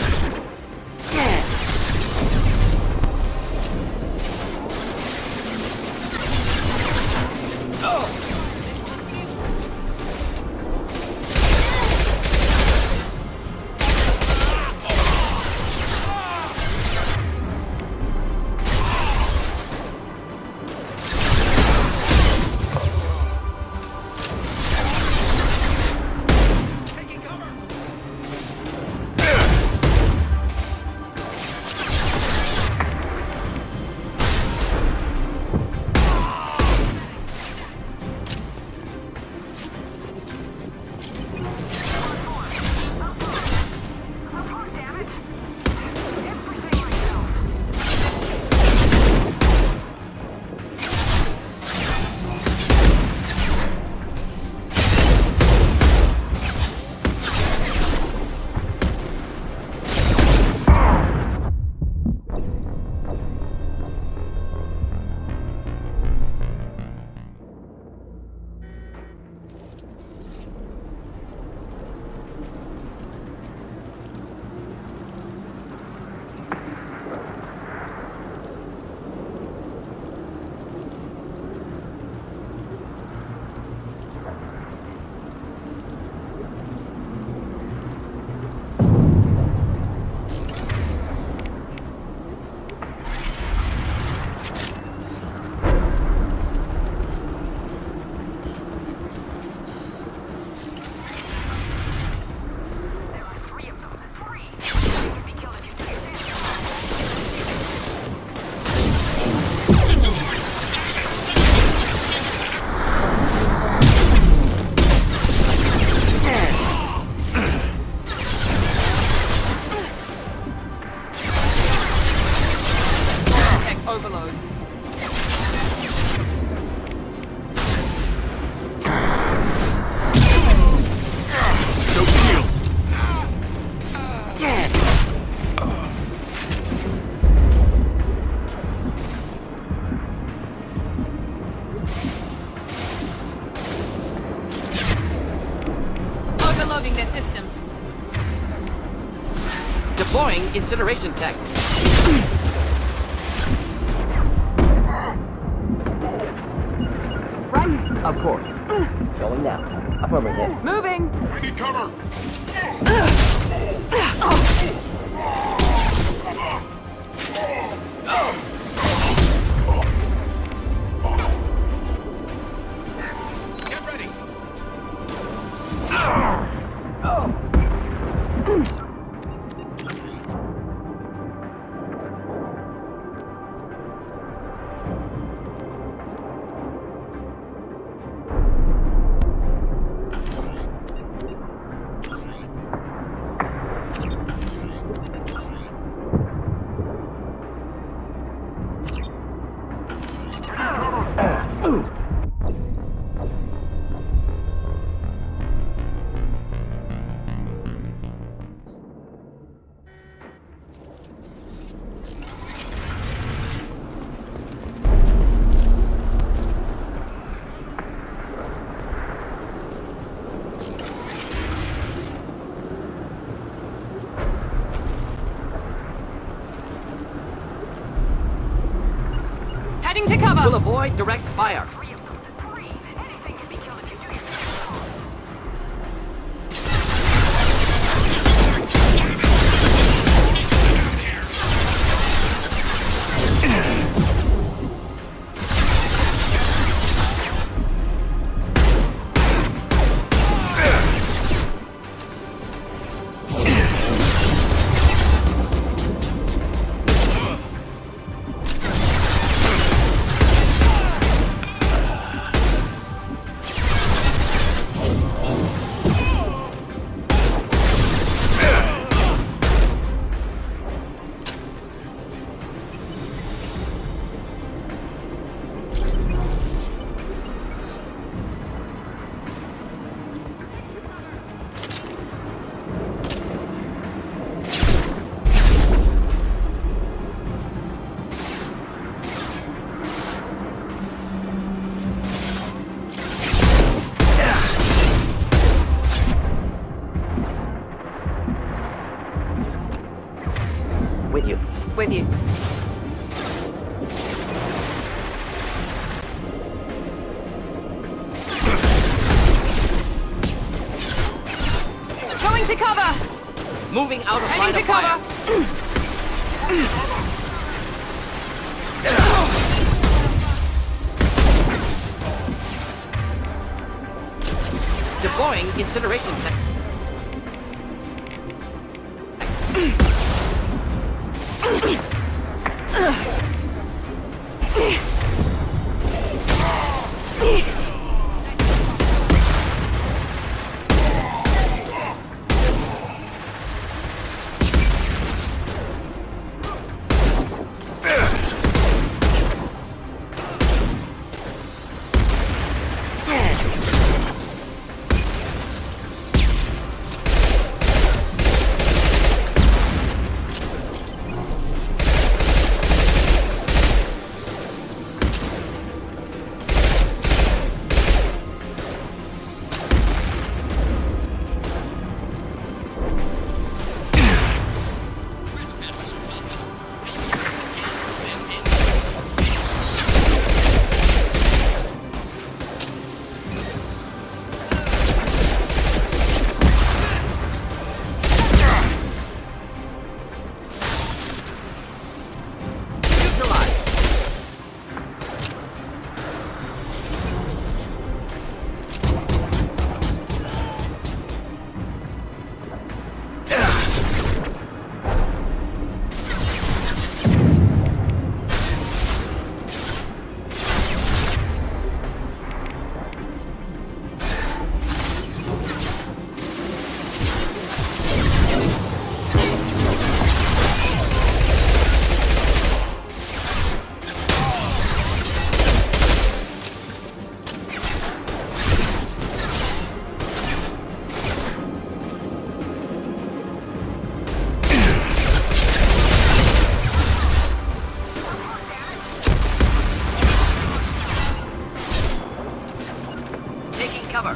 Overload. No shield. Overloading their systems. Deploying incineration tech. Of course. Going now. Affirmative. Moving. I need cover. Get ready. Heading to cover. We'll avoid direct fire. Moving out of line Heading to of fire. Deploying incineration tech. Cover.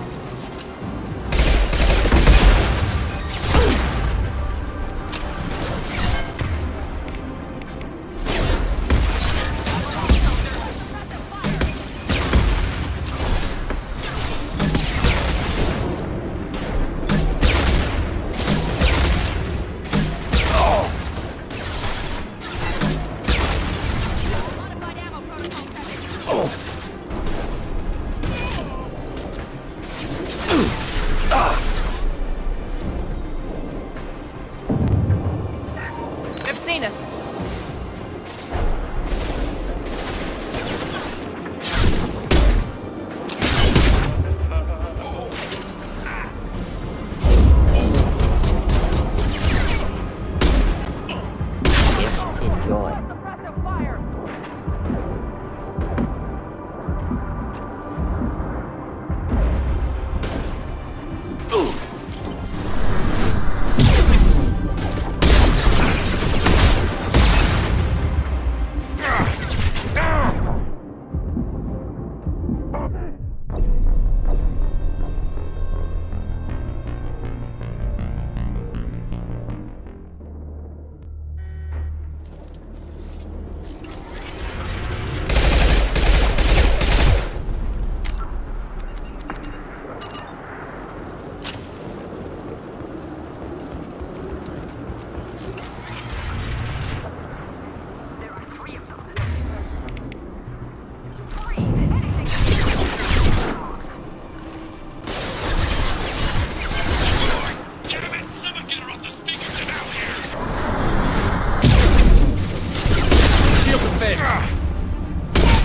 They've seen us. Enjoy.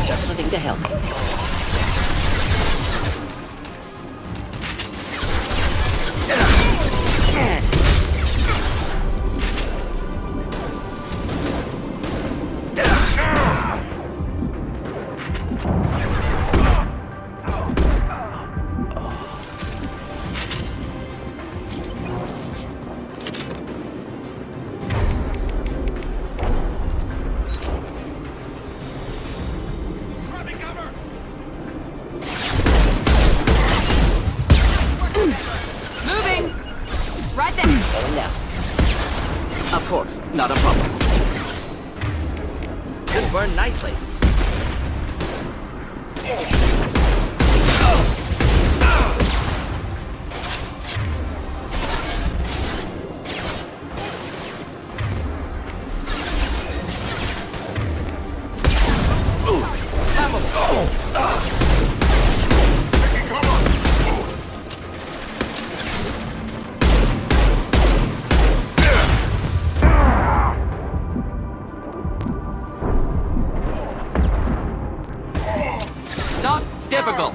Just the thing to help. Right there. Going down. Of course, not a problem. Could burn nicely. Not difficult.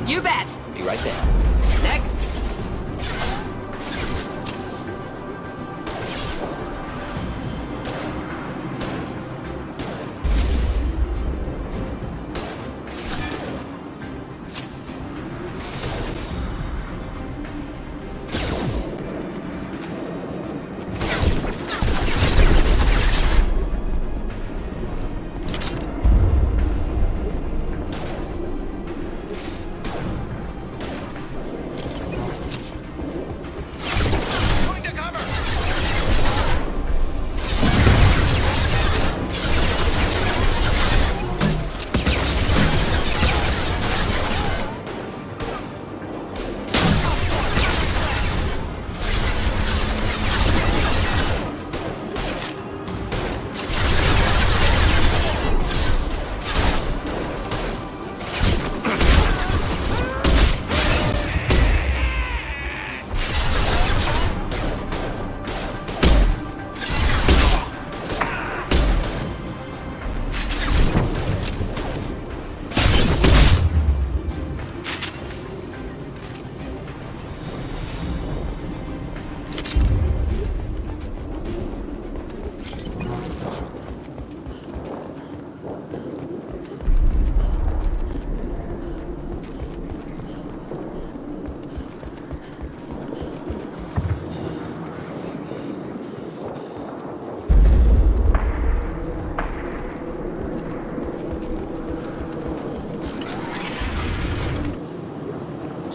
You bet. Be right there. Next.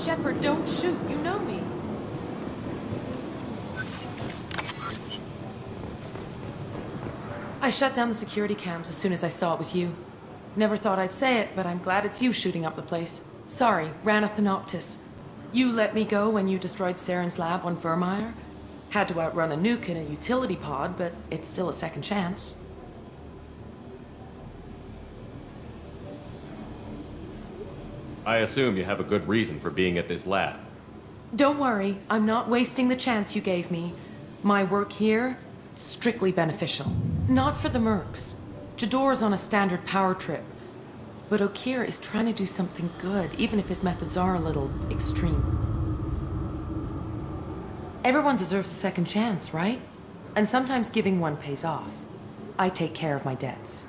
Shepard, don't shoot. You know me. I shut down the security cams as soon as I saw it was you. Never thought I'd say it, but I'm glad it's you shooting up the place. Sorry, ran a Thanoptis. You let me go when you destroyed Saren's lab on Vermeer. Had to outrun a nuke in a utility pod, but it's still a second chance. I assume you have a good reason for being at this lab. Don't worry, I'm not wasting the chance you gave me. My work here, strictly beneficial. Not for the mercs. Jador's on a standard power trip. But Okir is trying to do something good, even if his methods are a little extreme. Everyone deserves a second chance, right? And sometimes giving one pays off. I take care of my debts.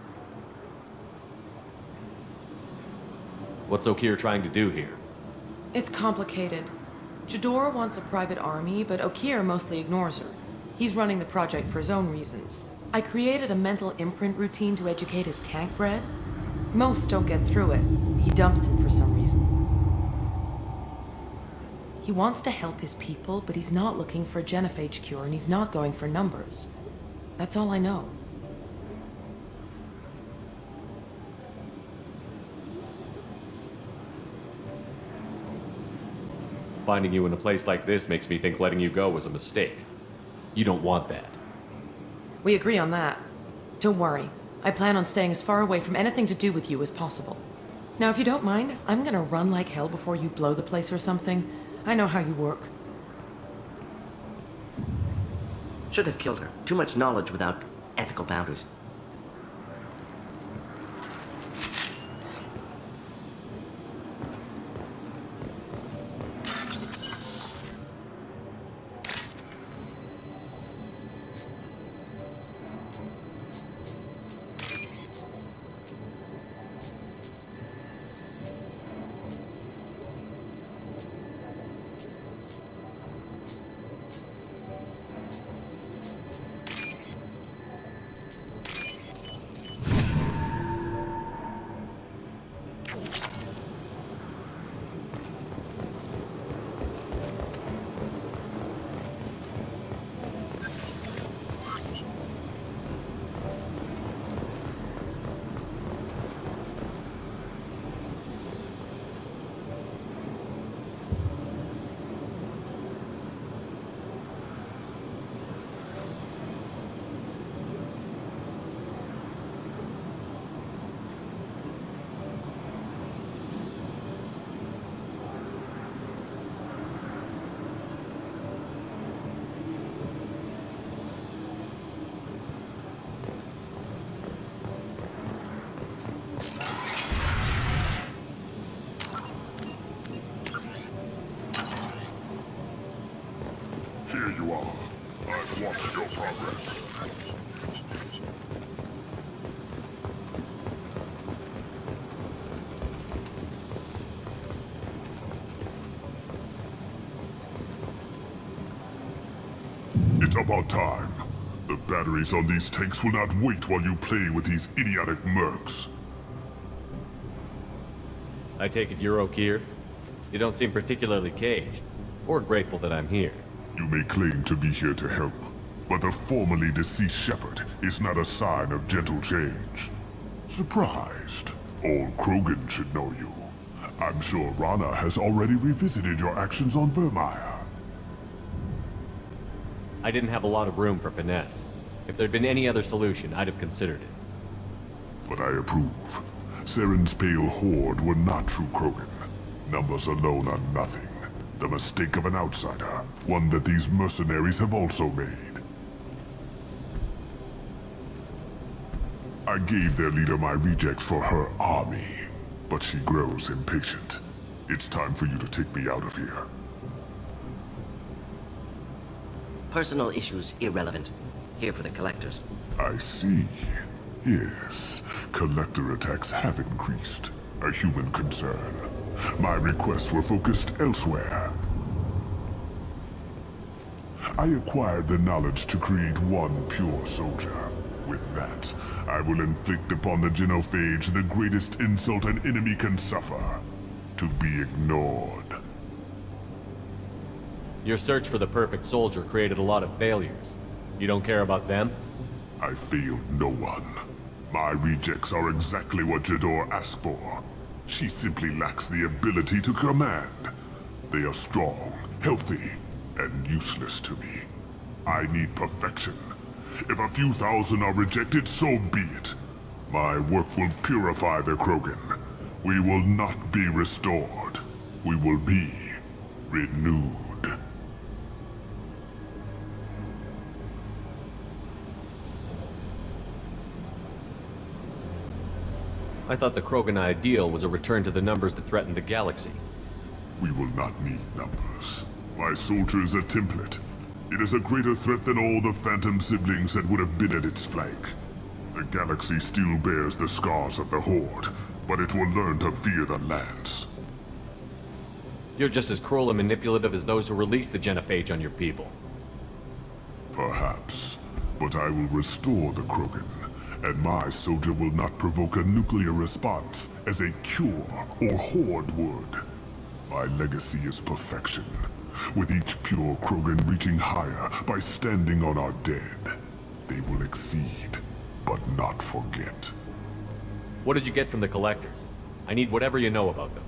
What's Okeer trying to do here? It's complicated. Jador wants a private army, but Okeer mostly ignores her. He's running the project for his own reasons. I created a mental imprint routine to educate his tank bred. Most don't get through it. He dumps them for some reason. He wants to help his people, but he's not looking for a genophage cure, and he's not going for numbers. That's all I know. Finding you in a place like this makes me think letting you go was a mistake. You don't want that. We agree on that. Don't worry. I plan on staying as far away from anything to do with you as possible. Now, if you don't mind, I'm gonna run like hell before you blow the place or something. I know how you work. Should have killed her. Too much knowledge without ethical boundaries. Here you are. I've watched your progress. It's about time. The batteries on these tanks will not wait while you play with these idiotic mercs. I take it you're Okeer? You don't seem particularly caged, or grateful that I'm here. You may claim to be here to help, but the formerly deceased shepherd is not a sign of gentle change. Surprised? Old Krogan should know you. I'm sure Rana has already revisited your actions on Vermeer. I didn't have a lot of room for finesse. If there'd been any other solution, I'd have considered it. But I approve. Saren's pale horde were not true Krogan. Numbers alone are nothing. The mistake of an outsider, one that these mercenaries have also made. I gave their leader my rejects for her army, but she grows impatient. It's time for you to take me out of here. Personal issues irrelevant. Here for the collectors. I see. Yes, collector attacks have increased. A human concern. My requests were focused elsewhere. I acquired the knowledge to create one pure soldier. With that, I will inflict upon the genophage the greatest insult an enemy can suffer. To be ignored. Your search for the perfect soldier created a lot of failures. You don't care about them? I failed no one. My rejects are exactly what Jador asked for. She simply lacks the ability to command. They are strong, healthy, and useless to me. I need perfection. If a few thousand are rejected, so be it. My work will purify the Krogan. We will not be restored. We will be renewed. I thought the Krogan ideal was a return to the numbers that threatened the galaxy. We will not need numbers. My soldier is a template. It is a greater threat than all the Phantom siblings that would have been at its flank. The galaxy still bears the scars of the Horde, but it will learn to fear the lance. You're just as cruel and manipulative as those who released the genophage on your people. Perhaps, but I will restore the Krogan, and my soldier will not provoke a nuclear response as a cure or horde would. My legacy is perfection, with each pure Krogan reaching higher by standing on our dead. They will exceed, but not forget. What did you get from the Collectors? I need whatever you know about them.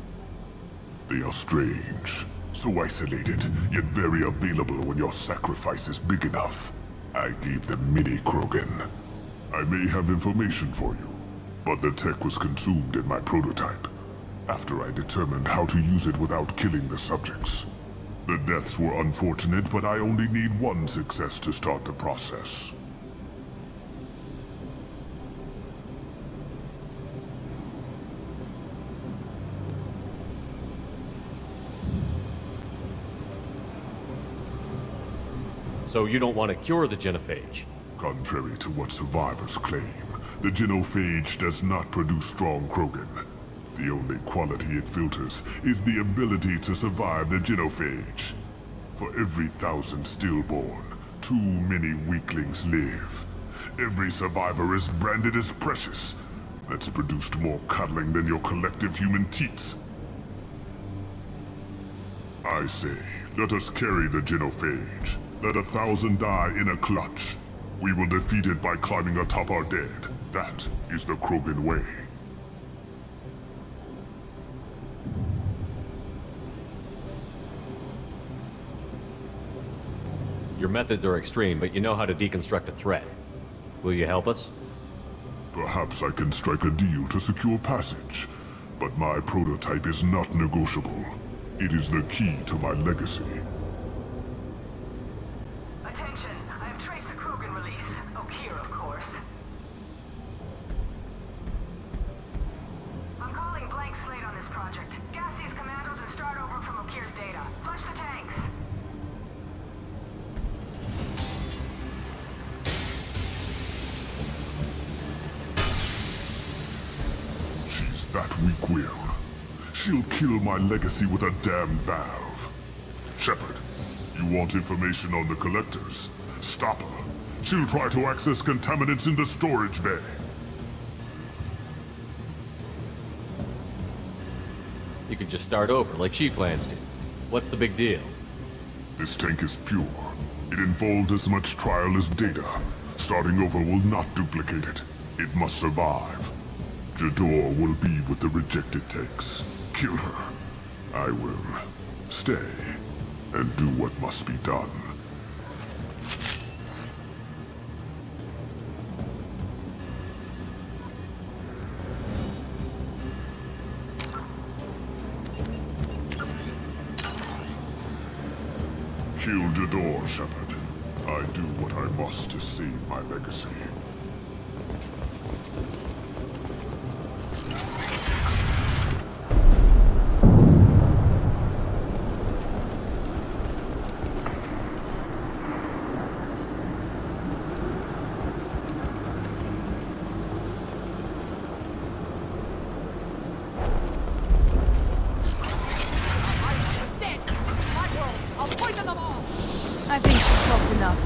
They are strange, so isolated, yet very available when your sacrifice is big enough. I gave them mini Krogan. I may have information for you, but the tech was consumed in my prototype, after I determined how to use it without killing the subjects. The deaths were unfortunate, but I only need one success to start the process. So you don't want to cure the genophage? Contrary to what survivors claim, the genophage does not produce strong Krogan. The only quality it filters is the ability to survive the genophage. For every 1,000 stillborn, too many weaklings live. Every survivor is branded as precious. That's produced more cuddling than your collective human teats. I say, let us carry the genophage. Let 1,000 die in a clutch. We will defeat it by climbing atop our dead. That is the Krogan way. Your methods are extreme, but you know how to deconstruct a threat. Will you help us? Perhaps I can strike a deal to secure passage. But my prototype is not negotiable. It is the key to my legacy. Attention, I have traced the Krogan release. Okeer, of course. I'm calling blank slate on this project. Gas these commandos and start over from Okeer's data. Flush the tanks. She's that weak-willed. She'll kill my legacy with a damn valve. Shepard, you want information on the Collectors? Stop her. She'll try to access contaminants in the storage bay. You could just start over, like she plans to. What's the big deal? This tank is pure. It involved as much trial as data. Starting over will not duplicate it. It must survive. Jador will be with the rejected tanks. Kill her. I will stay and do what must be done. Kill Jador, Shepard. I do what I must to save my legacy. I think she's talked enough.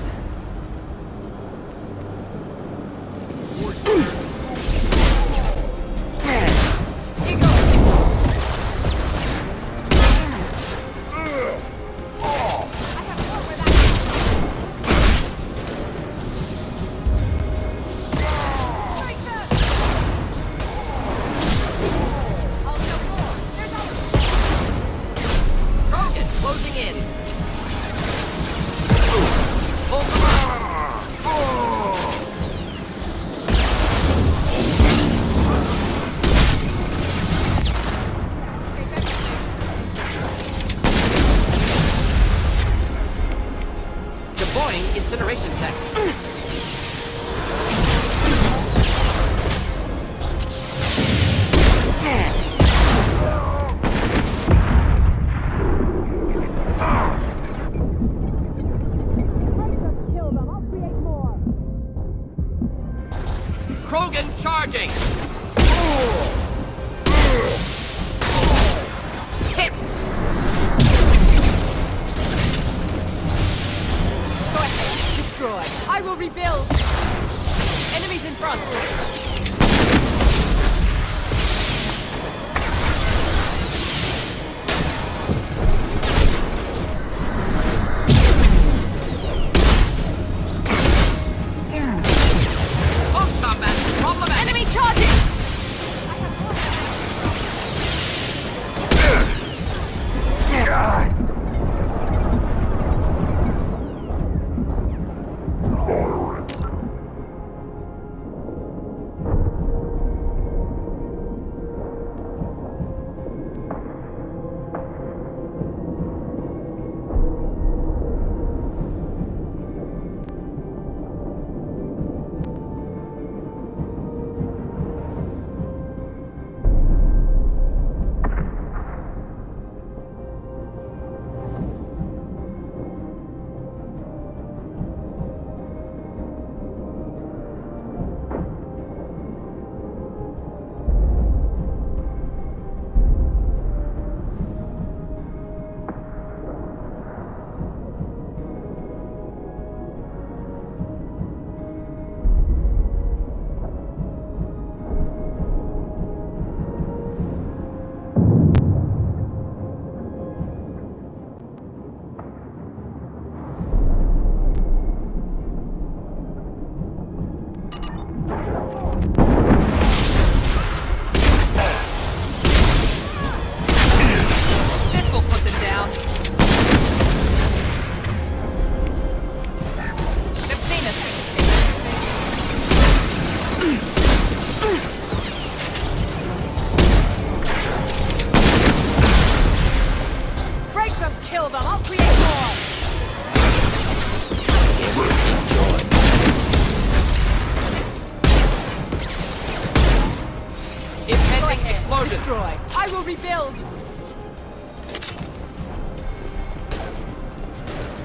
Impending explosion. Destroy. I will rebuild.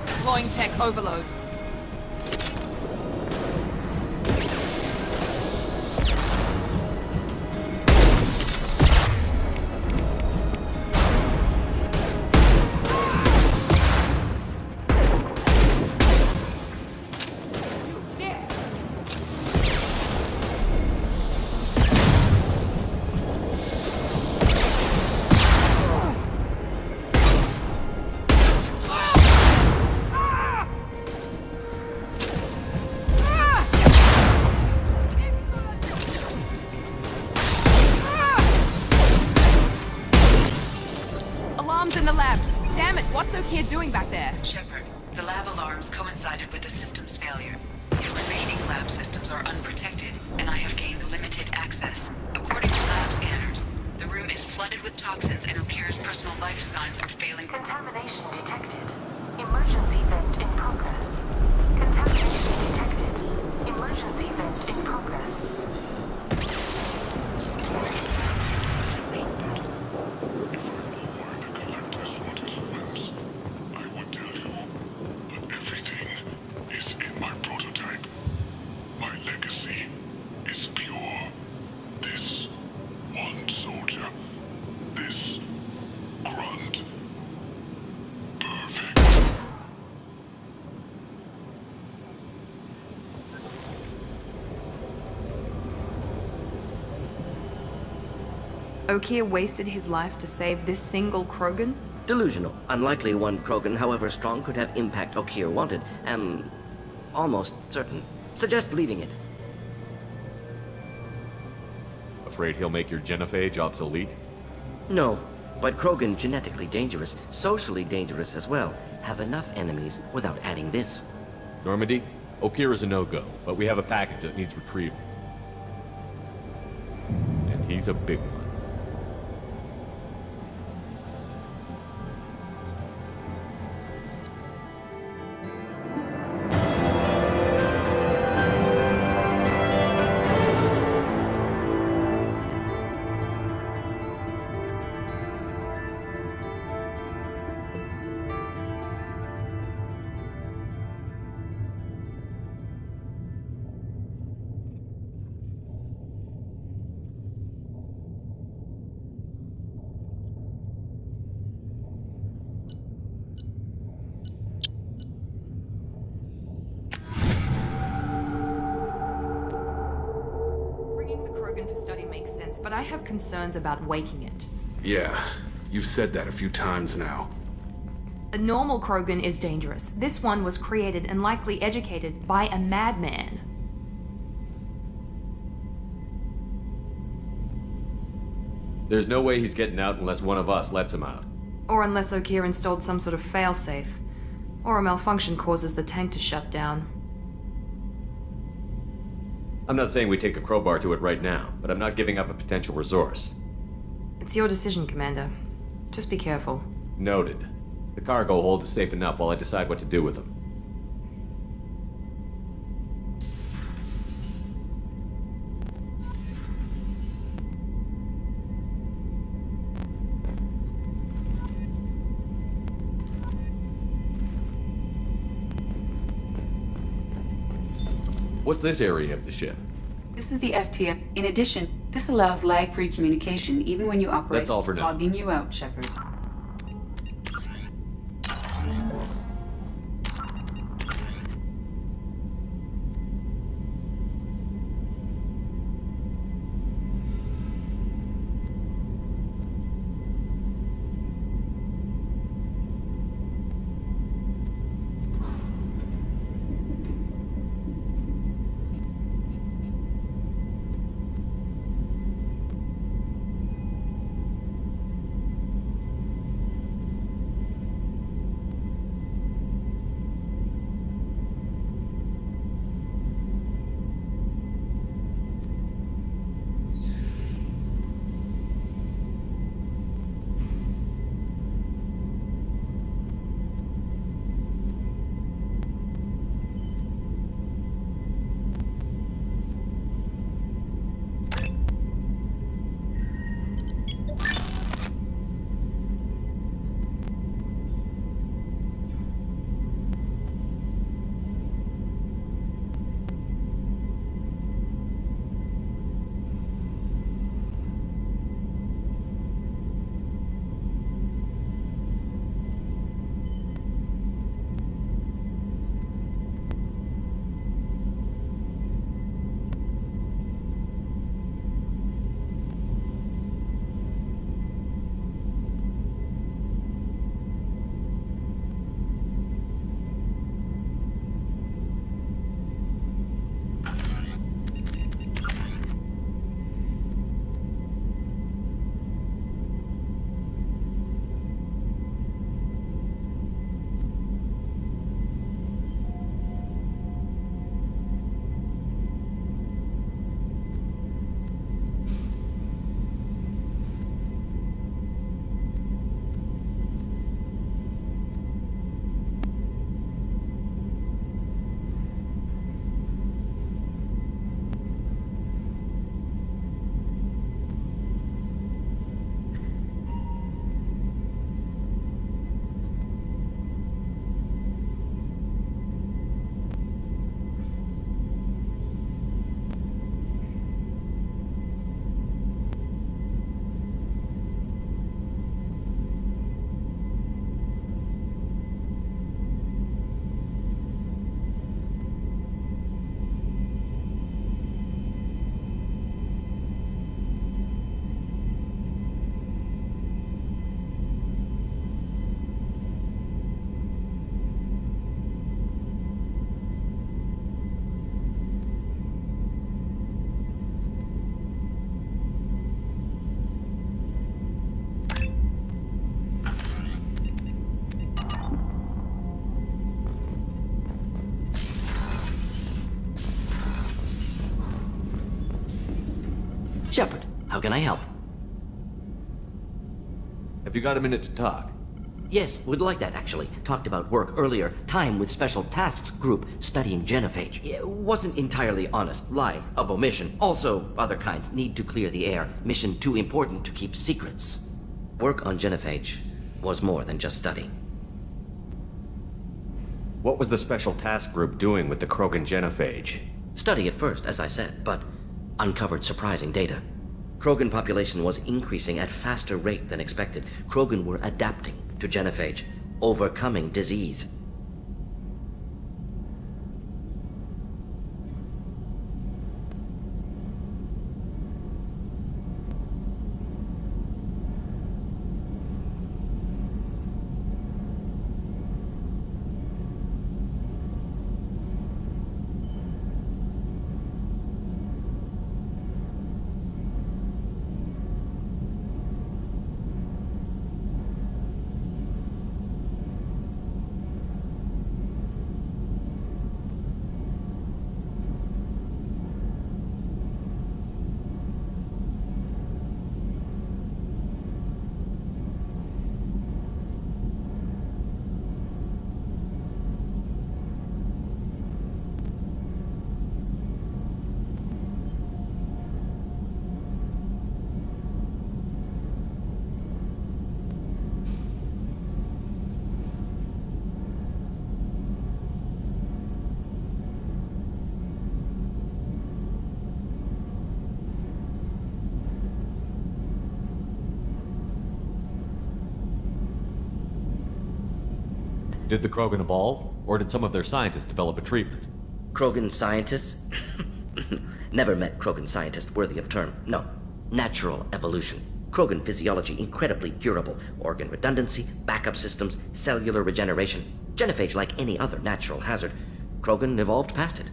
Deploying tech overload. In the lab. Damn it, what's Dossier doing back there? Shepard, the lab alarms coincided with the system's failure. The remaining lab systems are unprotected, and I have gained limited access. According to lab scanners, the room is flooded with toxins and Ukir's personal life signs are failing. Contamination detected. Emergency vent in progress. Contamination detected. Emergency vent in progress. Dossier wasted his life to save this single Krogan? Delusional. Unlikely one Krogan, however strong, could have impact Dossier wanted. Am almost certain. Suggest leaving it. Afraid he'll make your genophage obsolete? No, but Krogan genetically dangerous, socially dangerous as well. Have enough enemies without adding this. Normandy, Dossier is a no-go, but we have a package that needs retrieval. And he's a big one. For study makes sense, but I have concerns about waking it. Yeah, you've said that a few times now. A normal Krogan is dangerous. This one was created and likely educated by a madman. There's no way he's getting out unless one of us lets him out. Or unless Dossier installed some sort of failsafe. Or a malfunction causes the tank to shut down. I'm not saying we take a crowbar to it right now, but I'm not giving up a potential resource. It's your decision, Commander. Just be careful. Noted. The cargo hold is safe enough while I decide what to do with them. What's this area of the ship? This is the FTF. In addition, this allows lag-free communication even when you operate. That's all for now. Logging you out, Shepard. Shepard, how can I help? Have you got a minute to talk? Yes, would like that actually. Talked about work earlier. Time with Special Tasks Group studying genophage. Yeah, wasn't entirely honest. Lie of omission. Also, other kinds need to clear the air. Mission too important to keep secrets. Work on genophage was more than just study. What was the Special Task Group doing with the Krogan genophage? Study at first, as I said, but uncovered surprising data. Krogan population was increasing at faster rate than expected. Krogan were adapting to genophage, overcoming disease. Did the Krogan evolve, or did some of their scientists develop a treatment? Krogan scientists? Never met Krogan scientist worthy of term. No. Natural evolution. Krogan physiology incredibly durable. Organ redundancy, backup systems, cellular regeneration. Genophage like any other natural hazard. Krogan evolved past it.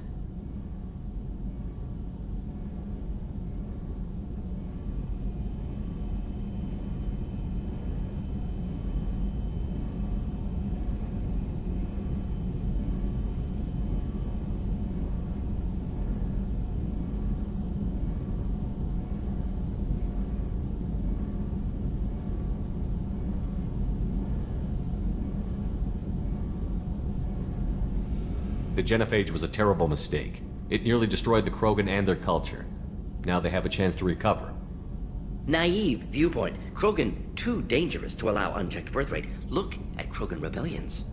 The genophage was a terrible mistake. It nearly destroyed the Krogan and their culture. Now they have a chance to recover. Naive viewpoint. Krogan too dangerous to allow unchecked birth rate. Look at Krogan rebellions.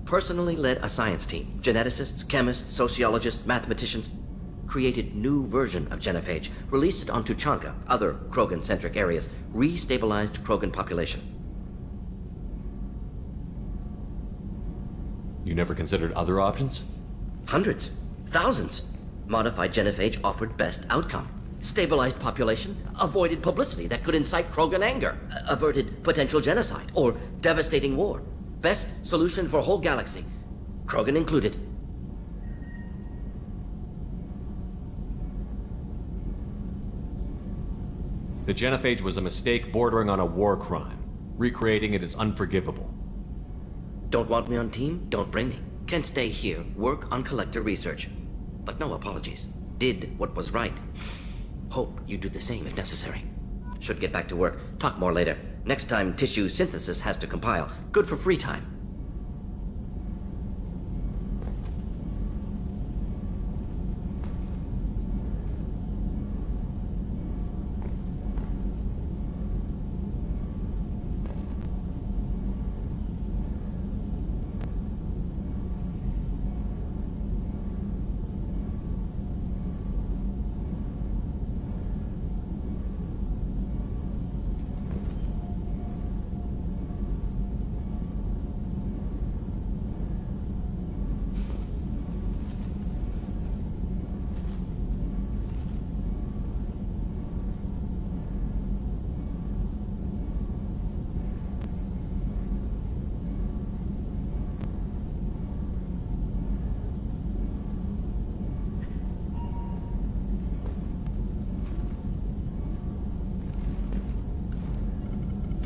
Personally led a science team. Geneticists, chemists, sociologists, mathematicians. Created new version of genophage. Released it on Tuchanka, other Krogan-centric areas. Restabilized Krogan population. You never considered other options? Hundreds. Thousands. Modified genophage offered best outcome. Stabilized population, avoided publicity that could incite Krogan anger, averted potential genocide or devastating war. Best solution for whole galaxy, Krogan included. The genophage was a mistake bordering on a war crime. Recreating it is unforgivable. Don't want me on team? Don't bring me. Can stay here, work on collector research. But no apologies. Did what was right. Hope you do the same if necessary. Should get back to work. Talk more later. Next time tissue synthesis has to compile. Good for free time.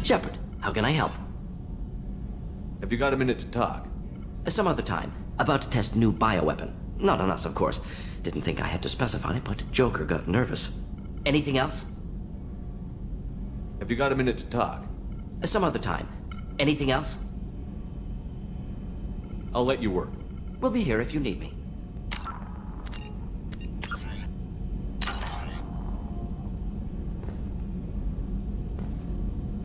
Shepard, how can I help? Have you got a minute to talk? Some other time. About to test new bioweapon. Not on us, of course. Didn't think I had to specify, but Joker got nervous. Anything else? Have you got a minute to talk? Some other time. Anything else? I'll let you work. We'll be here if you need me.